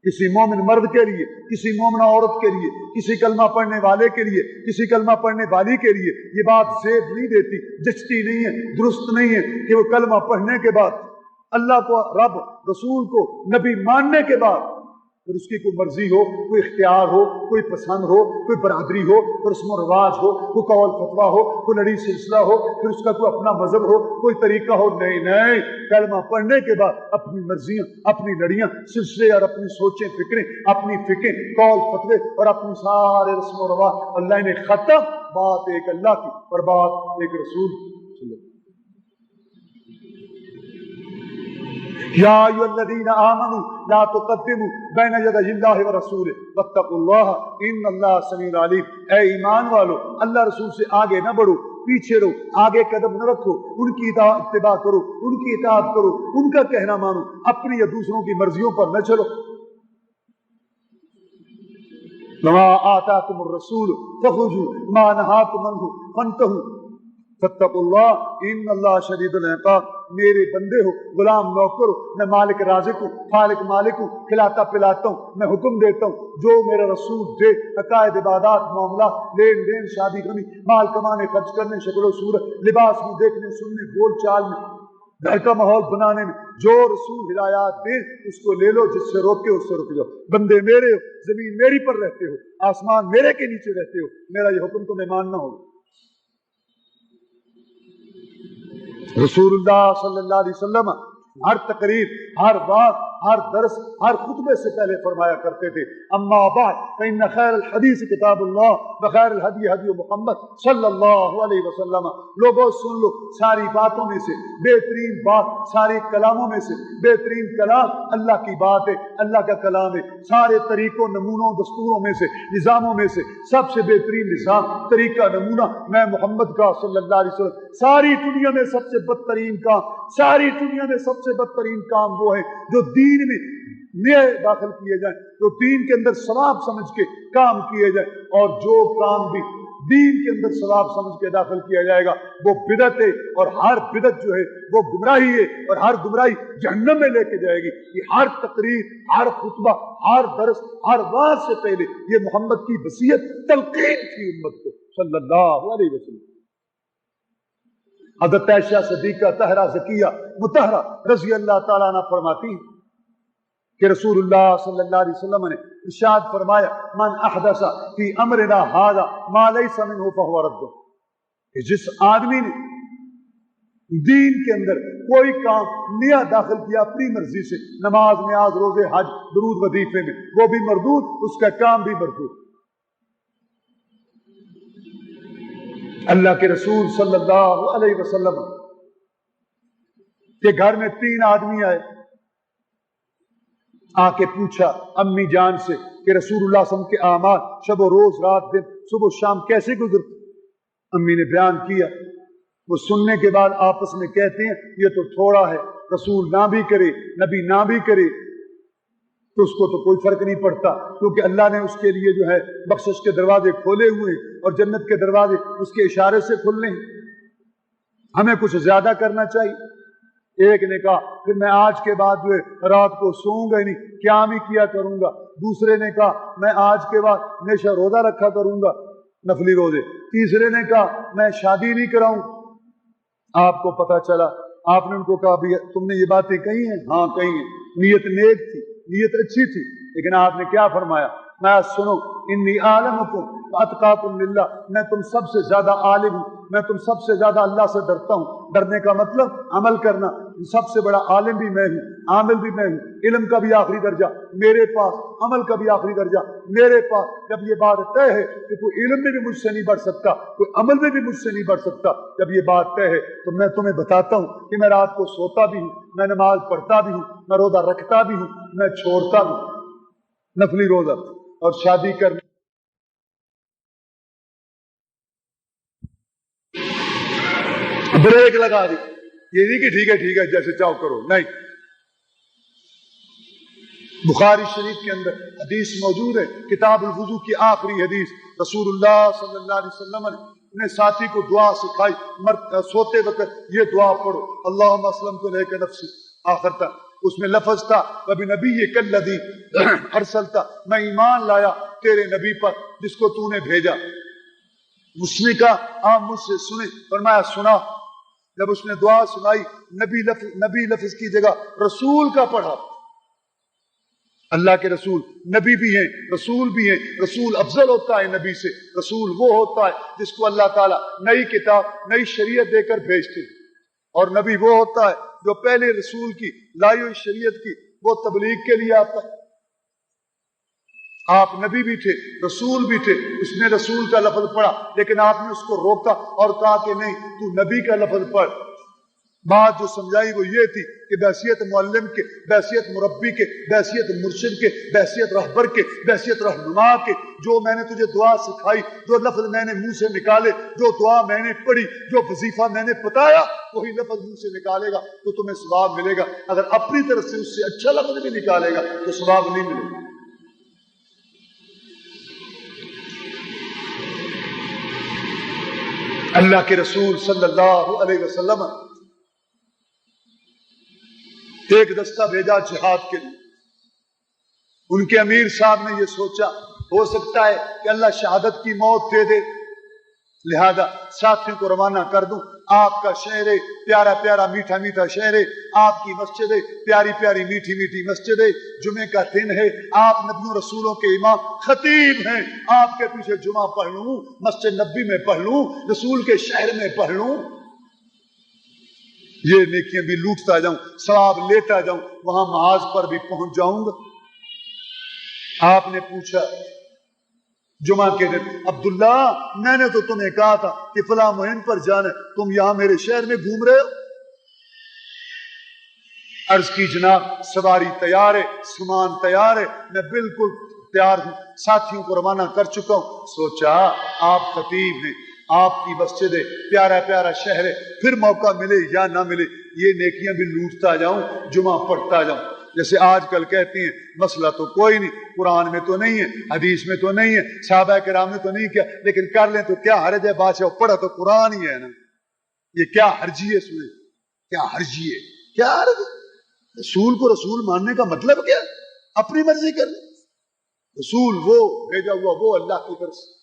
کسی مومن مرد کے لیے، کسی مومنہ عورت کے لیے، کسی کلمہ پڑھنے والے کے لیے، کسی کلمہ پڑھنے والی کے لیے یہ بات زیب نہیں دیتی، جچتی نہیں ہے، درست نہیں ہے کہ وہ کلمہ پڑھنے کے بعد اللہ کو، رب، رسول کو، نبی ماننے کے بعد پھر اس کی کوئی مرضی ہو، کوئی اختیار ہو، کوئی پسند ہو، کوئی برادری ہو، کوئی رسم و رواج ہو، کوئی قول فتویٰ ہو، کوئی لڑی سلسلہ ہو، پھر اس کا کوئی اپنا مذہب ہو، کوئی طریقہ ہو، نہیں نہیں، کلمہ پڑھنے کے بعد اپنی مرضیاں، اپنی لڑیاں، سلسلے اور اپنی سوچیں فکریں، اپنی فکر، قول فتوے اور اپنی سارے رسم و رواج اللہ نے ختم، بات ایک اللہ کی اور بات ایک رسول کی۔ یا ایھا الذین آمنوا لا تقدموا بین یدی اللہ ورسولہ واتقوا اللہ ان اللہ سمیع علیم۔ اے ایمان والو اللہ رسول سے آگے نہ بڑھو، پیچھے رہو، آگے قدم نہ رکھو، ان کی اتباع کرو، ان کی اطاعت کرو، ان کا کہنا مانو، اپنی یا دوسروں کی مرضیوں پر نہ چلو۔ وما آتاکم الرسول فخذوا ما نہاکم عنہ فانتہوا فاتقوا اللہ ان اللہ شدید العقاب۔ میرے بندے ہو، غلام نوکر ہو، میں مالک رازق ہوں، خالق مالک ہوں، کھلاتا پلاتا ہوں، میں حکم دیتا ہوں جو میرا رسول دے، عقائد، عبادات، معاملات، لین دین، شادی کرنی، مال کمانے، خرچ کرنے، شکل و صورت، لباس میں، دیکھنے سننے، بول چال میں، گھر کا ماحول بنانے میں، جو رسول ہدایات دے اس کو لے لو، جس سے روکے اس سے رک جاؤ۔ بندے میرے ہو، زمین میری پر رہتے ہو، آسمان میرے کے نیچے رہتے ہو، میرا یہ حکم تمہیں ماننا ہوگا۔ رسول اللہ صلی اللہ علیہ وسلم ہر تقریر، ہر بات، ہر درس، ہر خطبے سے پہلے فرمایا کرتے تھے اما بعد فإن خیر الحدیث کتاب اللہ وخیر الہدی ہدی محمد صلی اللہ علیہ وسلم۔ لوگوں سن لو، ساری باتوں میں سے بہترین بات، سارے کلاموں میں سے بہترین کلام اللہ کی بات ہے، اللہ کا کلام ہے۔ سارے طریقوں، نمونوں، دستوروں میں سے، نظاموں میں سے سب سے بہترین نظام، طریقہ، نمونہ میں محمد کا صلی اللہ علیہ وسلم۔ ساری دنیا میں سب سے بدترین کام، ساری دنیا میں سب سے بدترین کام وہ ہے جو دین میں نئے داخل کیے جائیں، جو دین کے اندر ثواب سمجھ کے کام کیے جائیں، اور جو کام بھی دین کے اندر ثواب سمجھ کے داخل کیا جائے گا وہ بدعت ہے، اور ہر بدعت جو ہے وہ گمراہی ہے، اور ہر گمراہی جہنم میں لے کے جائے گی۔ یہ ہر تقریر، ہر خطبہ، ہر درس، ہر واعظ سے پہلے یہ محمد کی وصیت تلقین تھی امت کو صلی اللہ علیہ وسلم۔ حضرت عائشہ صدیقہ طاہرہ زکیہ مطہرہ رضی اللہ تعالیٰ عنہ فرماتی ہیں کہ رسول اللہ صلی اللہ علیہ وسلم نے ارشاد فرمایا من احدث فی امرنا ھذا ما لیس منہ فہو رد، کہ جس آدمی نے دین کے اندر کوئی کام نیا داخل کیا اپنی مرضی سے، نماز، نیاز، روزے، حج، درود، وظیفے میں، وہ بھی مردود، اس کا کام بھی مردود۔ اللہ کے رسول صلی اللہ علیہ وسلم کے گھر میں 3 آدمی آئے، آ کے پوچھا امی جان سے کہ رسول اللہ صلی اللہ علیہ وسلم کے اعمال شب و روز، رات دن، صبح و شام کیسے گزرتے؟ امی نے بیان کیا۔ وہ سننے کے بعد آپس میں کہتے ہیں یہ تو تھوڑا ہے، رسول نہ بھی کرے، نبی نہ بھی کرے تو اس کو تو کوئی فرق نہیں پڑتا، کیونکہ اللہ نے اس کے لیے جو ہے بخشش کے دروازے کھولے ہوئے ہیں اور جنت کے دروازے اس کے اشارے سے کھلنے ہیں، ہمیں کچھ زیادہ کرنا چاہیے۔ ایک نے کہا پھر میں آج کے بعد جو ہے رات کو سوؤں گا نہیں، قیام ہی کیا کروں گا۔ دوسرے نے کہا میں آج کے بعد ہمیشہ روزہ رکھا کروں گا، نفلی روزے۔ تیسرے نے کہا میں شادی نہیں کراؤں۔ آپ کو پتا چلا، آپ نے ان کو کہا بھی تم نے یہ باتیں کہی ہیں؟ ہاں کہی ہیں۔ نیت نیک تھی، نیت اچھی تھی، لیکن آپ نے کیا فرمایا؟ میں سنو انی عالمکم واتقاکم للہ، میں تم سب سے زیادہ عالم ہوں، میں تم سب سے زیادہ اللہ سے ڈرتا ہوں۔ ڈرنے کا مطلب عمل کرنا، سب سے بڑا عالم بھی میں ہوں، عامل بھی میں ہوں، علم کا بھی آخری درجہ میرے پاس، عمل کا بھی آخری درجہ میرے پاس۔ جب یہ بات طے ہے کہ کوئی علم میں بھی مجھ سے نہیں بڑھ سکتا، کوئی عمل میں بھی مجھ سے نہیں بڑھ سکتا، جب یہ بات طے ہے تو میں تمہیں بتاتا ہوں کہ میں رات کو سوتا بھی ہوں، میں نماز پڑھتا بھی ہوں، میں روزہ رکھتا بھی ہوں، میں چھوڑتا بھی ہوں نفلی روزہ اور شادی کرنا۔ بریک لگا دی، یہ نہیں کہ ٹھیک ہے جیسے چاہو کرو، نہیں۔ بخاری شریف کے اندر حدیث موجود ہے، کتاب الوضو کی آخری حدیث، رسول اللہ صلی اللہ علیہ وسلم نے ساتھی کو دعا سکھائی، سوتے وقت یہ دعا پڑھو، اللہم اسلمت الیک نفسی، آخر تک۔ اس میں لفظ تھا وبی نبیک الذی ارسلت، میں ایمان لایا تیرے نبی پر جس کو تو نے بھیجا۔ اس نے کہا آپ مجھ سے سنیں، فرمایا سنا۔ جب اس نے دعا سنائی، نبی لفظ کی جگہ رسول کا پڑھا۔ اللہ کے رسول نبی بھی ہیں، رسول بھی ہیں۔ رسول افضل ہوتا ہے نبی سے، رسول وہ ہوتا ہے جس کو اللہ تعالیٰ نئی کتاب، نئی شریعت دے کر بھیجتے ہیں، اور نبی وہ ہوتا ہے جو پہلے رسول کی لائی ہوئی شریعت کی وہ تبلیغ کے لیے آتا ہے۔ آپ نبی بھی تھے، رسول بھی تھے، اس نے رسول کا لفظ پڑھا، لیکن آپ نے اس کو روکا اور کہا کہ نہیں تو نبی کا لفظ پڑھ۔ بات جو سمجھائی وہ یہ تھی کہ بحیثیت معلم کے، بحیثیت مربی کے، بحیثیت مرشد کے، بحیثیت رہبر کے، بحیثیت رہنما کے، جو میں نے تجھے دعا سکھائی، جو لفظ میں نے منہ سے نکالے، جو دعا میں نے پڑھی، جو وظیفہ میں نے بتایا، وہی لفظ منہ سے نکالے گا تو تمہیں ثواب ملے گا۔ اگر اپنی طرف سے اس سے اچھا لفظ بھی نکالے گا تو ثواب نہیں ملے گا۔ اللہ کے رسول صلی اللہ علیہ وسلم ایک دستہ بھیجا جہاد کے لیے۔ ان کے امیر صاحب نے یہ سوچا ہو سکتا ہے کہ اللہ شہادت کی موت دے دے، لہذا ساتھیوں کو روانہ کر دوں۔ آپ کا شہر ہے پیارا پیارا میٹھا میٹھا شہر ہے، آپ کی مسجد ہے پیاری پیاری میٹھی میٹھی مسجد ہے، جمعے کا دن ہے، آپ نبیوں رسولوں کے امام خطیب ہیں، آپ کے پیچھے جمعہ پڑھ لوں، مسجد نبی میں پڑھ لوں، رسول کے شہر میں پڑھ لوں، یہ نیکیاں بھی لوٹتا جاؤں، ثواب لیتا جاؤں، وہاں محاذ پر بھی پہنچ جاؤں گا۔ آپ نے پوچھا جمعہ کے دن عبداللہ میں نے تو تمہیں کہا تھا کہ فلاں مہم پر جانا، تم یہاں میرے شہر میں گھوم رہے ہو؟ عرض کی جناب سواری تیار ہے، سامان تیار ہے، میں بالکل تیار ہوں، ساتھیوں کو روانہ کر چکا ہوں۔ سوچا آپ خطیب ہیں، آپ کی مسجد ہے، پیارا پیارا شہر ہے، پھر موقع ملے یا نہ ملے یہ نیکیاں بھی لوٹتا جاؤں، جمعہ پڑھتا جاؤں۔ جیسے آج کل کہتی ہیں مسئلہ تو کوئی نہیں، قرآن میں تو نہیں ہے، حدیث میں تو نہیں ہے، صحابہ کرام نے تو نہیں کیا، لیکن کر لیں تو کیا حرج ہے؟ بادشاہ پڑھا تو قرآن ہی ہے نا، یہ کیا حرجی ہے؟ سنیں کیا حرجی ہے، کیا حرج ہے؟ رسول کو رسول ماننے کا مطلب کیا؟ اپنی مرضی کر لیں، رسول وہ بھیجا ہوا وہ اللہ کی طرف سے۔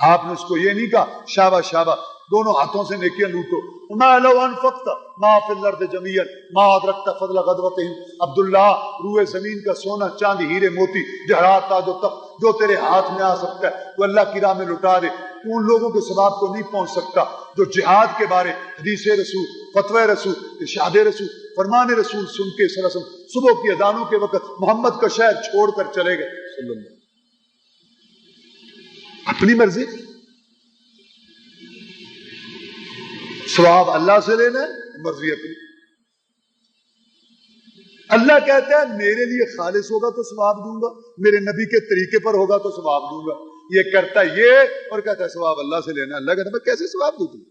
آپ نے اس کو یہ نہیں کہا شابہ شابہ دونوں ہاتھوں سے نیکیاں لوٹو، ما لو انفقت ما فی الارض جميعا ما ادرکت فضل غدوتهم، عبداللہ روئے زمین کا سونا چاندی ہیرے موتی جواہرات تاج و تخت جو تیرے ہاتھ میں آ سکتا ہے وہ اللہ کی راہ میں لٹا دے، ان لوگوں کے ثواب کو نہیں پہنچ سکتا جو جہاد کے بارے حدیث رسول، فتوی رسول، ارشاد رسول، فرمان رسول سن کے صلی اللہ علیہ وسلم صبح کی اذانوں کے وقت محمد کا شہر چھوڑ کر چلے گئے صلی اللہ علیہ وسلم۔ اپنی مرضی ثواب اللہ سے لینا ہے، مرضی اپنی۔ اللہ کہتا ہے میرے لیے خالص ہوگا تو ثواب دوں گا، میرے نبی کے طریقے پر ہوگا تو ثواب دوں گا۔ یہ کرتا یہ اور کہتا ہے ثواب اللہ سے لینا ہے۔ اللہ کہتا ہے میں کیسے ثواب دوں تم؟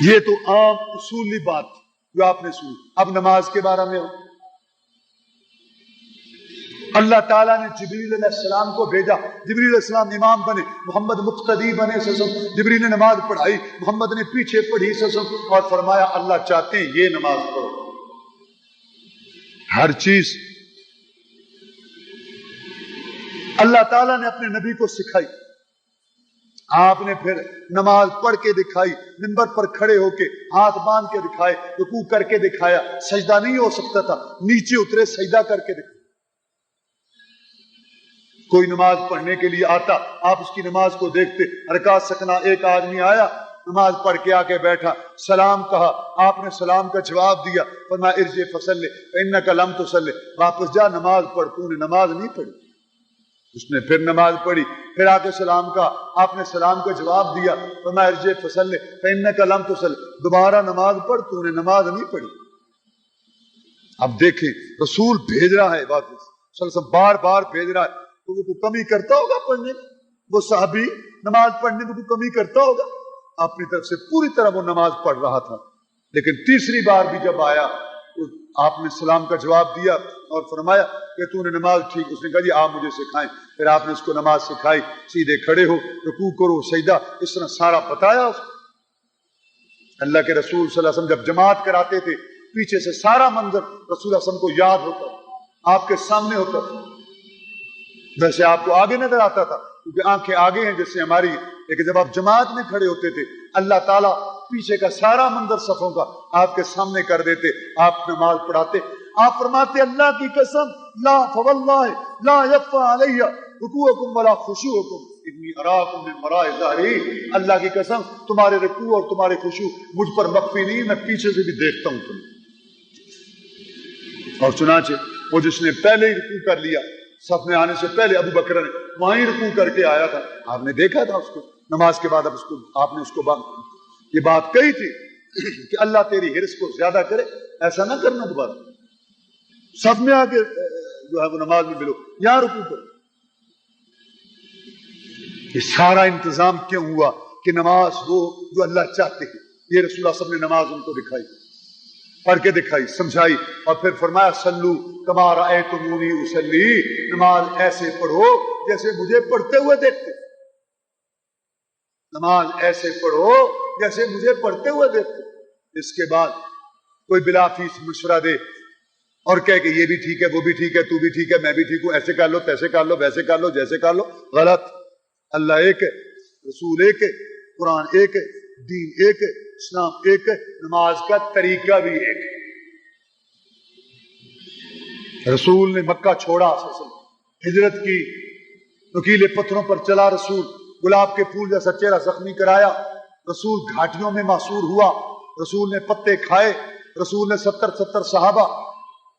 یہ تو عام اصولی بات جو آپ نے سنی۔ اب نماز کے بارے میں اللہ تعالیٰ نے جبریل علیہ السلام کو بھیجا، جبریل علیہ السلام امام بنے، محمد مقتدی بنے جبریل نے نماز پڑھائی، محمد نے پیچھے پڑھی اور فرمایا اللہ چاہتے ہیں یہ نماز پڑھو۔ ہر چیز اللہ تعالیٰ نے اپنے نبی کو سکھائی، آپ نے پھر نماز پڑھ کے دکھائی، منبر پر کھڑے ہو کے ہاتھ باندھ کے دکھائے، رکوع کر کے دکھایا، سجدہ نہیں ہو سکتا تھا، نیچے اترے سجدہ کر کے دکھایا۔ کوئی نماز پڑھنے کے لیے آتا، آپ اس کی نماز کو دیکھتے، رکعت سکنا، ایک آدمی آیا نماز پڑھ کے آ کے بیٹھا، سلام کہا، آپ نے سلام کا جواب دیا، فرمایا ارجع فصلی فإنک لم تصلی، واپس جا نماز پڑھ، تو نے نماز نہیں پڑھی۔ اس نے پھر نماز پڑھی، پھر آ کے سلام کہا، آپ نے سلام کا جواب دیا، فرمایا ارجع فصلی فإنک لم تصلی، دوبارہ نماز پڑھ، تو نے نماز نہیں پڑھی۔ اب دیکھیں رسول بھیج رہا ہے، واپس صلی اللہ علیہ وسلم بار بار بھیج رہا ہے، تو وہ کوئی کمی کرتا ہوگا پڑھنے میں؟ وہ صحابی نماز پڑھنے میں کوئی کمی کرتا ہوگا؟ اپنی طرف سے پوری طرح وہ نماز پڑھ رہا تھا۔ لیکن تیسری بار بھی جب آیا تو آپ نے سلام کا جواب دیا اور فرمایا کہ تو نے نماز ٹھیک، اس نے کہا جی آپ مجھے سکھائیں۔ پھر آپ نے اس کو نماز سکھائی، سیدھے کھڑے ہو، رکوع کرو، سجدہ، اس طرح سارا بتایا اس کو۔ اللہ کے رسول صلی اللہ علیہ وسلم جب جماعت کراتے تھے، پیچھے سے سارا منظر رسول اللہ علیہ وسلم کو یاد ہوتا، آپ کے سامنے ہوتا تھا۔ ویسے آپ کو آگے نظر آتا تھا کیونکہ آنکھیں آگے ہیں جس سے ہماری، لیکن جب آپ جماعت میں کھڑے ہوتے تھے اللہ تعالیٰ پیچھے کا سارا منظر صفوں کا آپ کے سامنے کر دیتے، آپ نماز پڑھاتے، آپ فرماتے اللہ کی قسم لا فواللہ لا یخفی علی رکوعکم ولا خشوعکم انی اراکم من وراء ظہری، اللہ کی قسم تمہارے رکوع اور تمہارے خشوع مجھ پر مخفی نہیں، میں پیچھے سے بھی دیکھتا ہوں تمہیں۔ اور چنانچہ وہ جس نے پہلے ہی رکوع کر لیا، صف میں آنے سے پہلے ابو بکر نے وہیں رکوع کر کے آیا تھا، آپ نے دیکھا تھا اس کو نماز کے بعد، اب اس کو آپ نے اس کو یہ بات کہی تھی کہ اللہ تیری حرص کو زیادہ کرے، ایسا نہ کرنا دوبارہ، صف میں آ کے جو ہے وہ نماز میں ملو، یہاں رکوع کرو۔ یہ سارا انتظام کیوں ہوا کہ نماز وہ جو اللہ چاہتے ہیں، یہ رسول اللہ صلی اللہ علیہ وسلم نے نماز ان کو دکھائی، پڑھ کے دکھائی، سمجھائی، اور پھر فرمایا سلو کما رأیتمونی اصلی، نماز ایسے پڑھو جیسے مجھے پڑھتے ہوئے دیکھتے، نماز ایسے پڑھو جیسے مجھے پڑھتے ہوئے دیکھتے۔ اس کے بعد کوئی بلا فیس مشورہ دے اور کہے کہ یہ بھی ٹھیک ہے، وہ بھی ٹھیک ہے، تو بھی ٹھیک ہے، میں بھی ٹھیک ہوں، ایسے کر لو، تیسے کر لو، ویسے کر لو، جیسے کر لو، غلط۔ اللہ ایک ہے، رسول ایک ہے، قرآن ایک ہے، دین ایک ہے، اسلام ایک ہے، نماز کا طریقہ بھی ایک ہے۔ رسول نے مکہ چھوڑا، ہجرت کی، نکیلے پتھروں پر چلا، رسول گلاب کے پھول جیسا چہرہ زخمی کرایا، رسول گھاٹیوں میں معصور ہوا، رسول نے پتے کھائے، رسول نے 70 صحابہ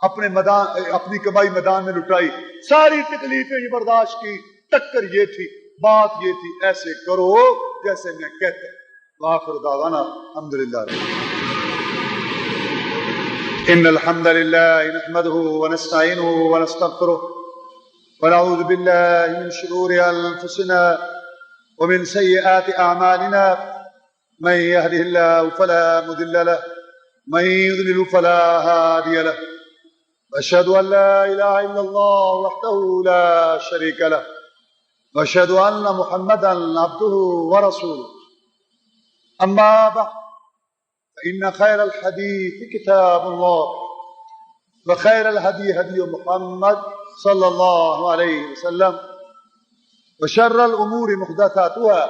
اپنی کمائی میدان میں لٹائی، ساری تکلیفیں یہ برداشت کی، ٹکر یہ تھی، بات یہ تھی، ایسے کرو جیسے میں کہتا ہوں۔ وآخر دعوانا الحمدللہ۔ ان الحمد لله نحمده ونستعينه ونستغفره ونعوذ بالله من شرور انفسنا ومن سيئات اعمالنا، من يهده الله فلا مضل له من يضلل فلا هادي له، واشهد ان لا اله الا الله وحده لا شريك له، واشهد ان محمدا عبده ورسوله، اما بعد فإن خير الحديث كتاب الله وخير الهدي هدي محمد صلى الله عليه وسلم، وشر الأمور محدثاتها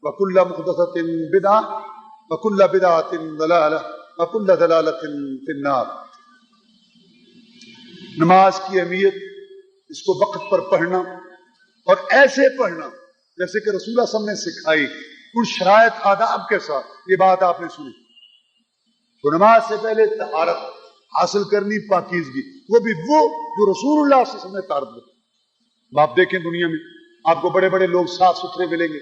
وكل محدثة بدعة وكل بدعة ضلالة وكل ضلالة في النار۔ نماز کی اہمیت، اس کو وقت پر پڑھنا اور ایسے پڑھنا جیسے کہ رسول اللہ صلی اللہ علیہ وسلم نے سکھائی، ان شرائط آداب کے ساتھ، یہ بات آپ نے سنی۔ تو نماز سے پہلے طہارت حاصل کرنی، پاکیزگی، وہ بھی وہ جو رسول اللہ صلی اللہ علیہ وسلم نے تعارف دیا۔ آپ دیکھیں دنیا میں آپ کو بڑے بڑے لوگ صاف ستھرے ملیں گے،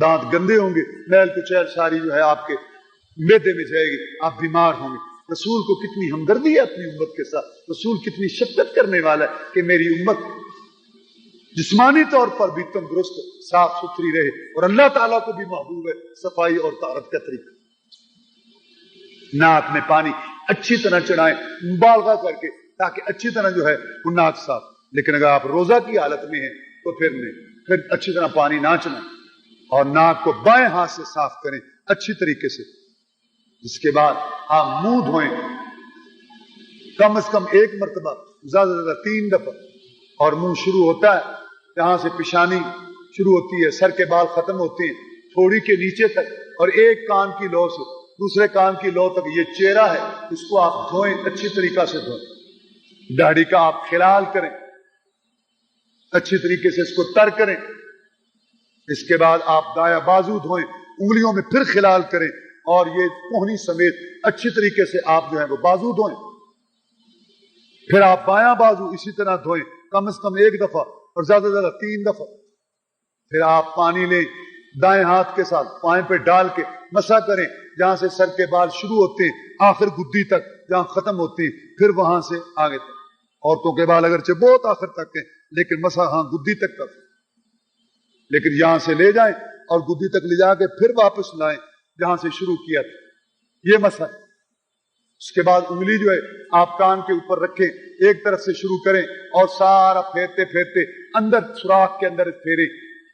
دانت گندے ہوں گے، میل کچیل ساری جو ہے آپ کے معدے میں جائے گی، آپ بیمار ہوں گے۔ رسول کو کتنی ہمدردی ہے اپنی امت کے ساتھ، رسول کتنی شفقت کرنے والا ہے کہ میری امت جسمانی طور پر بھی تندرست صاف ستھری رہے، اور اللہ تعالیٰ کو بھی محبوب ہے صفائی اور طہارت کا طریقہ۔ ناک میں پانی اچھی طرح چڑھائیں مبالغہ کر کے، تاکہ اچھی طرح جو ہے وہ ناک صاف۔ لیکن اگر آپ روزہ کی حالت میں ہیں تو پھر نہیں، پھر اچھی طرح پانی نہ چڑھائیں، اور ناک کو بائیں ہاتھ سے صاف کریں اچھی طریقے سے۔ جس کے بعد آپ منہ دھوئیں کم از کم 1 مرتبہ، زیادہ سے زیادہ 3 دفعہ، اور منہ شروع ہوتا ہے جہاں سے پیشانی شروع ہوتی ہے، سر کے بال ختم ہوتے ہیں تھوڑی کے نیچے تک، اور ایک کان کی لو سے دوسرے کان کی لو تک یہ چہرہ ہے، اس کو آپ دھوئیں، اچھی طریقہ سے دھوئیں۔ داڑھی کا آپ خلال کریں، اچھی طریقے سے اس کو تر کریں۔ اس کے بعد آپ دایاں بازو دھوئیں، انگلیوں میں پھر خلال کریں، اور یہ کوہنی سمیت اچھی طریقے سے آپ جو ہے وہ بازو دھوئیں۔ پھر آپ بایاں بازو اسی طرح دھوئیں کم از کم 1 دفعہ، اور زیادہ سے زیادہ 3 دفعہ۔ پھر آپ پانی لیں، دائیں ہاتھ کے ساتھ پائیں پہ ڈال کے مسح کریں، جہاں سے سر کے بال شروع ہوتے ہیں آخر گدی تک جہاں ختم ہوتے ہیں، پھر وہاں سے آگے تک۔ عورتوں کے بال اگرچہ بہت آخر تک ہیں، لیکن مسح ہاں گدی تک کر، لیکن یہاں سے لے جائیں اور گدی تک لے جا کے پھر واپس لائیں جہاں سے شروع کیا تھا، یہ مسح ہے۔ اس کے بعد انگلی جو ہے آپ کان کے اوپر رکھیں، ایک طرف سے شروع کریں اور سارا پھیرتے پھیرتے اندر سوراخ کے اندر پھیریں،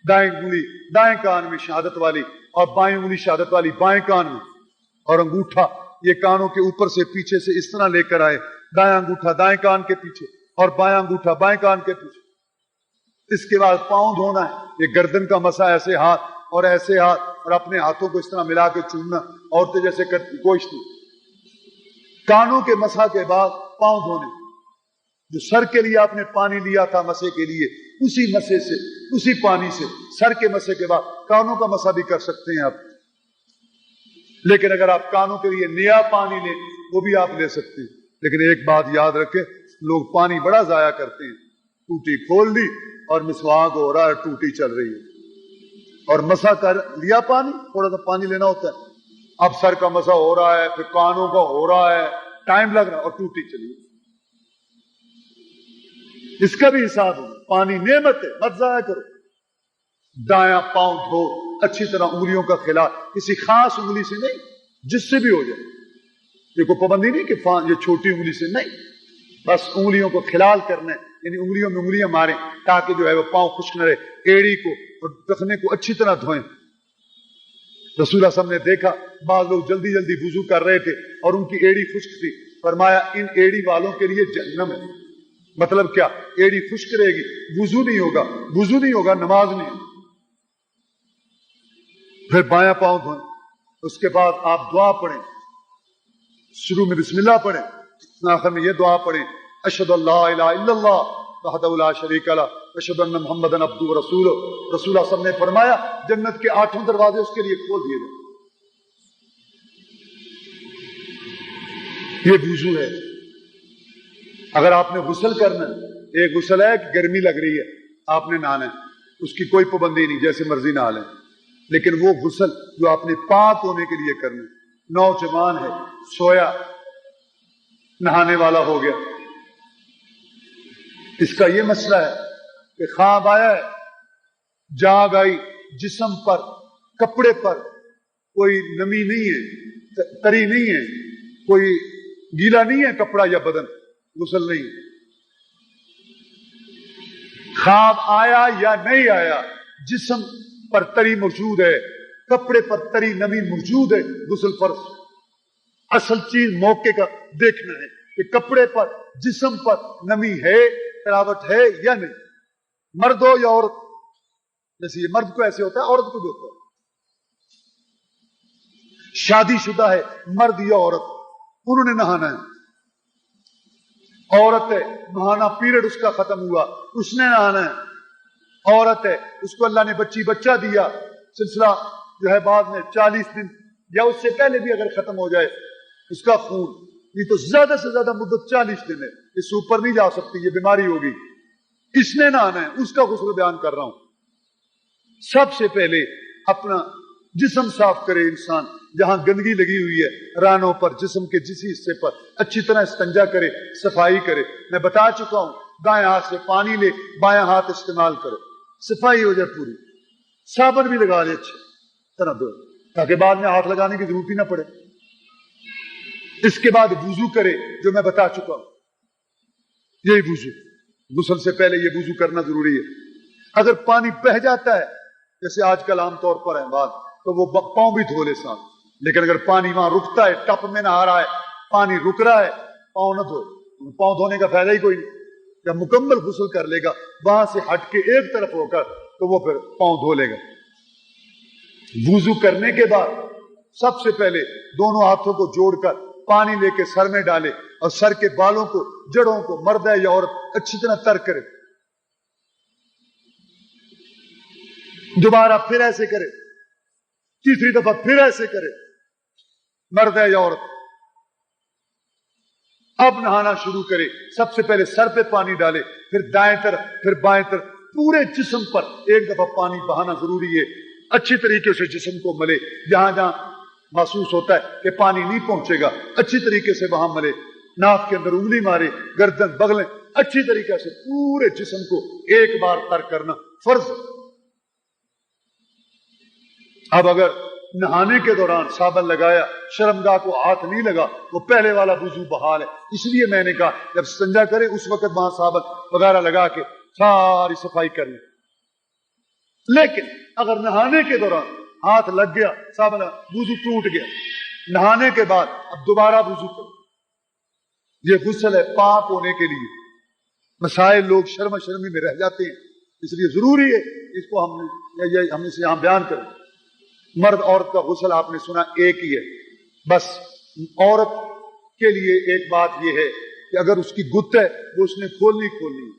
دائیں انگلی دائیں کان میں شہادت والی، اور بائیں انگلی شہادت والی بائیں کان میں، اور انگوٹھا یہ کانوں کے اوپر سے پیچھے سے اس طرح لے کر آئے، دائیں انگوٹھا دائیں کان کے پیچھے اور بائیں انگوٹھا بائیں کان کے پیچھے۔ اس کے بعد پاؤں دھونا ہے، یہ گردن کا مسا، ایسے ہاتھ اور ایسے ہاتھ، اور اپنے ہاتھوں کو اس طرح ملا کے چومنا، عورتیں جیسے کرتی کوشش نہیں۔ کانوں کے مسح کے بعد پاؤں دھونے، جو سر کے لیے آپ نے پانی لیا تھا مسے کے لیے، اسی مسے سے اسی پانی سے سر کے مسے کے بعد کانوں کا مسا بھی کر سکتے ہیں آپ۔ لیکن اگر آپ کانوں کے لیے نیا پانی لیں وہ بھی آپ لے سکتے ہیں، لیکن ایک بات یاد رکھیں، لوگ پانی بڑا ضائع کرتے ہیں، ٹوٹی کھول دی اور مسواک ہو رہا ہے، ٹوٹی چل رہی ہے، اور مسا کر لیا پانی، تھوڑا سا پانی لینا ہوتا ہے، اب سر کا مسا ہو رہا ہے، پھر کانوں کا ہو رہا ہے، ٹائم لگ رہا ہے، اور ٹوٹی چلی۔ اس کا بھی حساب ہے، پانی نعمت ہے، مت ضائع کرو۔ دایاں پاؤں دھو اچھی طرح، انگلیوں کا خلال، کسی خاص انگلی سے نہیں، جس سے بھی ہو جائے، یہ کوئی پابندی نہیں کہ یہ چھوٹی انگلی سے نہیں، بس انگلیوں کو خلال کرنا ہے، یعنی انگلیوں میں انگلیاں ماریں تاکہ جو ہے وہ پاؤں خشک نہ رہے، ایڑی کو اور ٹخنے کو اچھی طرح دھوئیں۔ رسول اللہ صلی اللہ علیہ وسلم نے دیکھا بعض لوگ جلدی جلدی وضو کر رہے تھے اور ان کی ایڑی خشک تھی، فرمایا ان ایڑی والوں کے لیے جہنم ہے۔ مطلب کیا؟ ایڑی خشک رہے گی، وضو نہیں ہوگا، نماز نہیں ہوگی۔ پھر بایاں پاؤں دھوئیں، اس کے بعد آپ دعا پڑھیں، شروع میں بسم اللہ پڑھیں، آخر میں یہ دعا پڑھیں، اشہد ان لا الہ الا اللہ وحدہ لا شریک لہ اشہد ان محمدًا عبدہ ورسولہ۔ رسول اللہ صلی اللہ علیہ وسلم نے فرمایا جنت کے 8 دروازے اس کے لیے کھول دیے جائیں۔ یہ وضو ہے۔ اگر آپ نے غسل کرنا ہے، ایک غسل ہے کہ گرمی لگ رہی ہے آپ نے نہانا ہے، اس کی کوئی پابندی نہیں، جیسے مرضی نہا لیں، لیکن وہ غسل جو آپ نے پاک ہونے کے لیے کرنا ہے، نوجوان ہے، سویا، نہانے والا ہو گیا، اس کا یہ مسئلہ ہے کہ خواب آیا ہے، جاگ آئی، جسم پر کپڑے پر کوئی نمی نہیں ہے، تری نہیں ہے، کوئی گیلا نہیں ہے کپڑا یا بدن، غسل نہیں، خواب آیا یا نہیں آیا، جسم پر تری موجود ہے، کپڑے پر تری نمی موجود ہے، غسل فرض۔ اصل چیز موقع کا دیکھنا ہے کہ کپڑے پر جسم پر نمی ہے، تراوٹ ہے یا نہیں، مرد ہو یا عورت، جیسے یہ مرد کو ایسے ہوتا ہے عورت کو بھی ہوتا ہے، شادی شدہ ہے مرد یا عورت، انہوں نے نہانا ہے، عورت ہے نہانا پیریڈ اس کا ختم ہوا، اس نے نہانا ہے، عورت ہے اس کو اللہ نے بچہ دیا، سلسلہ جو ہے بعد میں 40 دن یا اس سے پہلے بھی اگر ختم ہو جائے اس کا خون، یہ تو زیادہ سے زیادہ مدت 40 دن ہے، اس سے اوپر نہیں جا سکتی، یہ بیماری ہوگی، اس نے نہانا ہے، اس کا غسل بیان کر رہا ہوں۔ سب سے پہلے اپنا جسم صاف کرے انسان، جہاں گندگی لگی ہوئی ہے رانوں پر، جسم کے جسی حصے پر اچھی طرح استنجا کرے، صفائی کرے۔ میں بتا چکا ہوں دائیں ہاتھ سے پانی لے، بائیں ہاتھ استعمال کرے، صفائی ہو جائے پوری، صابن بھی لگا لے اچھی طرح دو، تاکہ بعد میں ہاتھ لگانے کی ضرورت ہی نہ پڑے۔ اس کے بعد وضو کرے، جو میں بتا چکا ہوں، یہی وضو، غسل سے پہلے یہ وضو کرنا ضروری ہے۔ اگر پانی بہ جاتا ہے جیسے آج کل عام طور پر ہے بات، تو وہ پاؤں بھی دھو لے ساتھ، لیکن اگر پانی وہاں رکتا ہے، ٹپ میں نہا رہا ہے، پانی رک رہا ہے، پاؤں نہ دھوئے، پاؤں دھونے کا فائدہ ہی کوئی نہیں۔ جب مکمل غسل کر لے گا وہاں سے ہٹ کے ایک طرف ہو کر، تو وہ پھر پاؤں دھو لے گا۔ وضو کرنے کے بعد سب سے پہلے دونوں ہاتھوں کو جوڑ کر پانی لے کے سر میں ڈالے، اور سر کے بالوں کو، جڑوں کو، مرد ہے یا عورت، اچھی طرح تر کرے۔ دوبارہ پھر ایسے کرے، تیسری دفعہ پھر ایسے کرے، مرد ہے یا عورت۔ اب نہانا شروع کرے، سب سے پہلے سر پہ پانی ڈالے، پھر دائیں طرف، پھر بائیں طرف، پورے جسم پر ایک دفعہ پانی بہانا ضروری ہے۔ اچھی طریقے سے جسم کو ملے، جہاں جہاں محسوس ہوتا ہے کہ پانی نہیں پہنچے گا اچھی طریقے سے وہاں ملے، ناک کے اندر انگلی مارے، گردن، بغلیں، اچھی طریقے سے پورے جسم کو ایک بار تر کرنا فرض۔ اب اگر نہانے کے دوران صابن لگایا، شرمگاہ کو ہاتھ نہیں لگا، وہ پہلے والا وضو بحال ہے۔ اس لیے میں نے کہا جب استنجا کرے اس وقت وہاں صابن وغیرہ لگا کے ساری صفائی کر لیں۔ لیکن اگر نہانے کے دوران ہاتھ لگ گیا، صابن، وضو ٹوٹ گیا، نہانے کے بعد اب دوبارہ وضو کرو۔ یہ غسل ہے پاک ہونے کے لیے۔ مسائل لوگ شرم شرمی میں رہ جاتے ہیں، اس لیے ضروری ہے اس کو ہم اسے یہاں بیان کریں۔ مرد عورت کا غسل آپ نے سنا ایک ہی ہے، بس عورت کے لیے ایک بات یہ ہے کہ اگر اس کی گت ہے وہ اس نے کھولنی ہے۔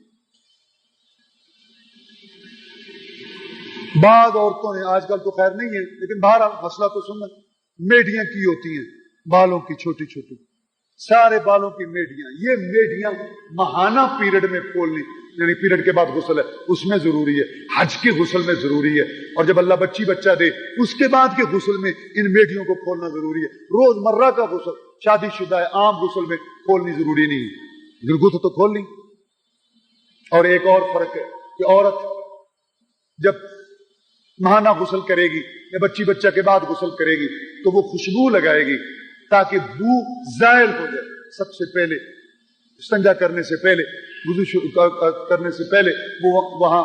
بعض عورتوں نے، آج کل تو خیر نہیں ہے لیکن بہرحال مسئلہ تو سننا، میڈیاں کی ہوتی ہیں بالوں کی، چھوٹی چھوٹی، سارے بالوں کی میڈیاں، یہ میڈیاں ماہانہ پیریڈ میں کھولنی، یعنی پیریڈ کے بعد غسل ہے اس میں ضروری ہے، حج کے غسل میں ضروری ہے، اور جب اللہ بچہ دے اس کے بعد کے غسل میں ان میڈیوں کو کھولنا ضروری ہے۔ روز مرہ کا غسل، شادی شدہ ہے، عام غسل میں کھولنی ضروری نہیں ہے، گلگت تو کھول لی۔ اور ایک اور فرق ہے کہ عورت جب ماہانہ غسل کرے گی یا بچہ کے بعد غسل کرے گی تو وہ خوشبو لگائے گی تاکہ بو زائل ہو جائے۔ سب سے پہلے استنجا کرنے سے پہلے، وضو کرنے سے پہلے وہ وہاں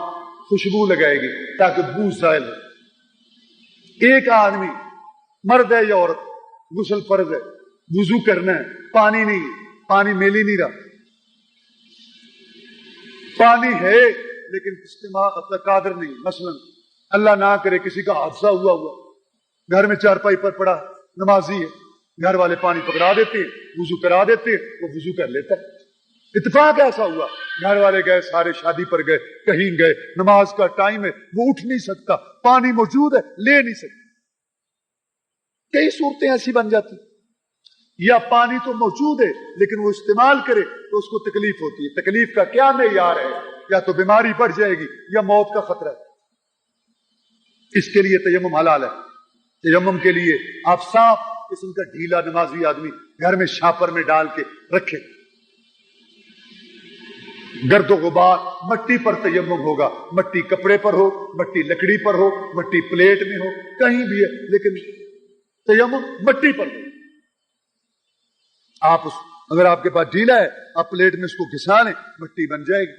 خوشبو لگائے گی تاکہ بو زائل ہو۔ ایک آدمی، مرد ہے یا عورت، غسل فرض ہے، وضو کرنا ہے، پانی نہیں، پانی میل ہی نہیں رہا، پانی ہے لیکن استعمال اپنا قادر نہیں، مثلا اللہ نہ کرے کسی کا حادثہ ہوا گھر میں چارپائی پر پڑا، نمازی ہے، گھر والے پانی پکڑا دیتے ہیں، وضو کرا دیتے ہیں، وہ وضو کر لیتا ہے۔ اتفاق ایسا ہوا، گھر والے گئے، سارے شادی پر گئے، کہیں گئے، نماز کا ٹائم ہے، وہ اٹھ نہیں سکتا، پانی موجود ہے، لے نہیں سکتا۔ کئی صورتیں ایسی بن جاتی، یا پانی تو موجود ہے لیکن وہ استعمال کرے تو اس کو تکلیف ہوتی ہے۔ تکلیف کا کیا معیار ہے؟ یا تو بیماری بڑھ جائے گی یا موت کا خطرہ ہے۔ اس کے لیے تیمم حلال ہے۔ تیمم کے لیے آپ صاف قسم کا ڈھیلا نمازی آدمی گھر میں شاپر میں ڈال کے رکھے، گرد و غبار، مٹی پر تیمم ہوگا، مٹی کپڑے پر ہو، مٹی لکڑی پر ہو، مٹی پلیٹ میں ہو، کہیں بھی ہے، لیکن تیمم مٹی پر ہو۔ آپ اگر آپ کے پاس ڈھیلا ہے، آپ پلیٹ میں اس کو گھسا لیں، مٹی بن جائے گی۔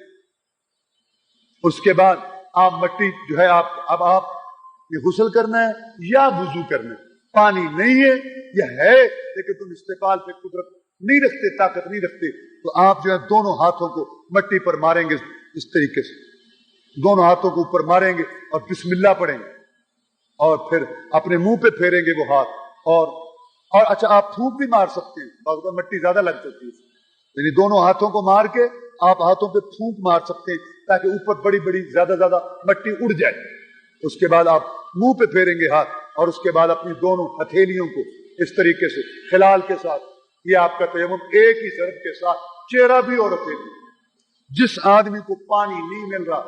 اس کے بعد آپ مٹی جو ہے آپ یہ غسل کرنا ہے یا وضو کرنا ہے، پانی نہیں ہے یا ہے لیکن تم استعمال پہ قدرت نہیں رکھتے، طاقت نہیں رکھتے، تو آپ جو ہے دونوں ہاتھوں کو مٹی پر ماریں گے، اس طریقے سے دونوں ہاتھوں کو اوپر ماریں گے اور بسم اللہ پڑھیں گے، اور پھر اپنے منہ پہ پھیریں گے وہ ہاتھ، اور اچھا آپ پھونک بھی مار سکتے ہیں، بعض مٹی زیادہ لگ سکتی ہے، یعنی دونوں ہاتھوں کو مار کے آپ ہاتھوں پہ پھونک مار سکتے ہیں تاکہ اوپر بڑی زیادہ مٹی اڑ جائے۔ اس کے بعد آپ منہ پہ پھیریں گے ہاتھ، اور اس کے بعد اپنی دونوں ہتھیلیوں کو اس طریقے سے خلال کے ساتھ، یہ آپ کا تیمم ایک ہی ضرب کے ساتھ چہرہ بھی اور ہتھیلی۔ جس آدمی کو پانی نہیں مل رہا،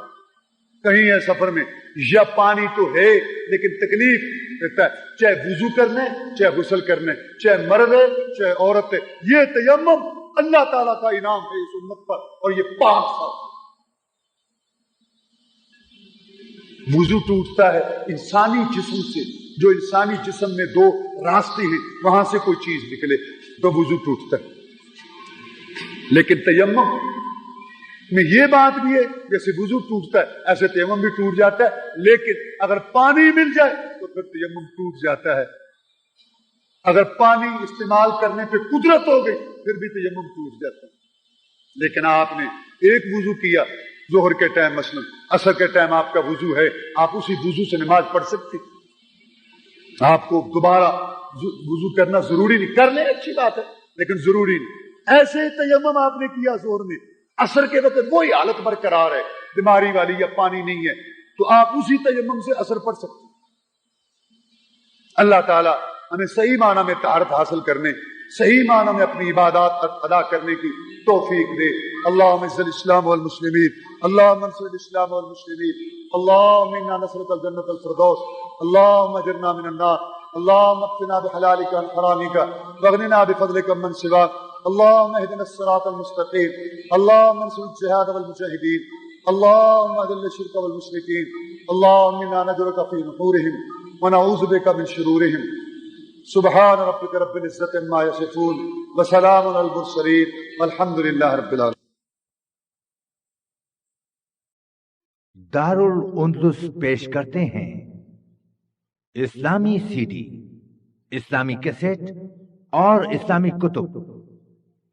کہیں ہے سفر میں یا پانی تو ہے لیکن تکلیف دیتا ہے، چاہے وضو کرنے چاہے غسل کرنے، چاہے مرد ہے چاہے عورت ہے، یہ تیمم اللہ تعالیٰ کا انعام ہے اس امت پر، اور یہ پاک صاف۔ وضو ٹوٹتا ہے انسانی جسم سے، جو انسانی جسم میں دو راستے ہیں وہاں سے کوئی چیز نکلے تو وضو ٹوٹتا ہے۔ لیکن تیمم میں یہ بات بھی ہے، جیسے وضو ٹوٹتا ہے ایسے تیمم بھی ٹوٹ جاتا ہے، لیکن اگر پانی مل جائے تو پھر تیمم ٹوٹ جاتا ہے۔ اگر پانی استعمال کرنے پہ قدرت ہو گئی پھر بھی تیمم ٹوٹ جاتا ہے۔ لیکن آپ نے ایک وضو کیا ظہر کے ٹائم، مثلا عصر کے ٹائم آپ کا وضو ہے، آپ اسی وضو سے نماز پڑھ سکتے، آپ کو دوبارہ وضو کرنا ضروری نہیں، کر لیں اچھی بات ہے لیکن ضروری نہیں۔ ایسے تیمم آپ نے کیا ظہر میں، عصر کے وقت وہی حالت برقرار ہے، بیماری والی یا پانی نہیں ہے، تو آپ اسی تیمم سے عصر پڑھ سکتے۔ اللہ تعالی ہمیں صحیح معنی میں طہارت حاصل کرنے، صحیح معنی میں اپنی عبادات ادا کرنے کی توفیق دے۔ اللہم اعز الاسلام والمسلمین، اللہم انصر الاسلام والمسلمین، اللہم انا نسألک الجنة الفردوس، اللہم اجرنا من النار، اللہم اکفنا بحلالک عن حرامک واغننا بفضلک عمن سواک، اللہم اهدنا الصراط المستقیم، اللہم انصر الجہاد والمجاہدین، اللہم اذل الشرک والمشرکین، اللہم انا نجرک فی نحورہم ونعوذ بک من شرورہم، سبحان ربک رب العزت عما یصفون وسلام علی المرسلین والحمد للہ رب العالمین۔ دار الاندلس پیش کرتے ہیں اسلامی سی ڈی، اسلامی کیسٹ اور اسلامی کتب،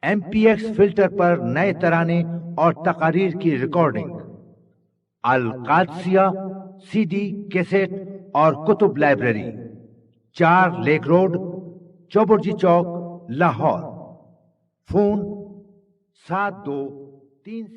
ایم پی ایکس فلٹر پر نئے ترانے اور تقاریر کی ریکارڈنگ، القادسیہ سی ڈی، کیسٹ اور کتب لائبریری، 4 لیک روڈ، چوبرجی چوک، لاہور۔ فون 7230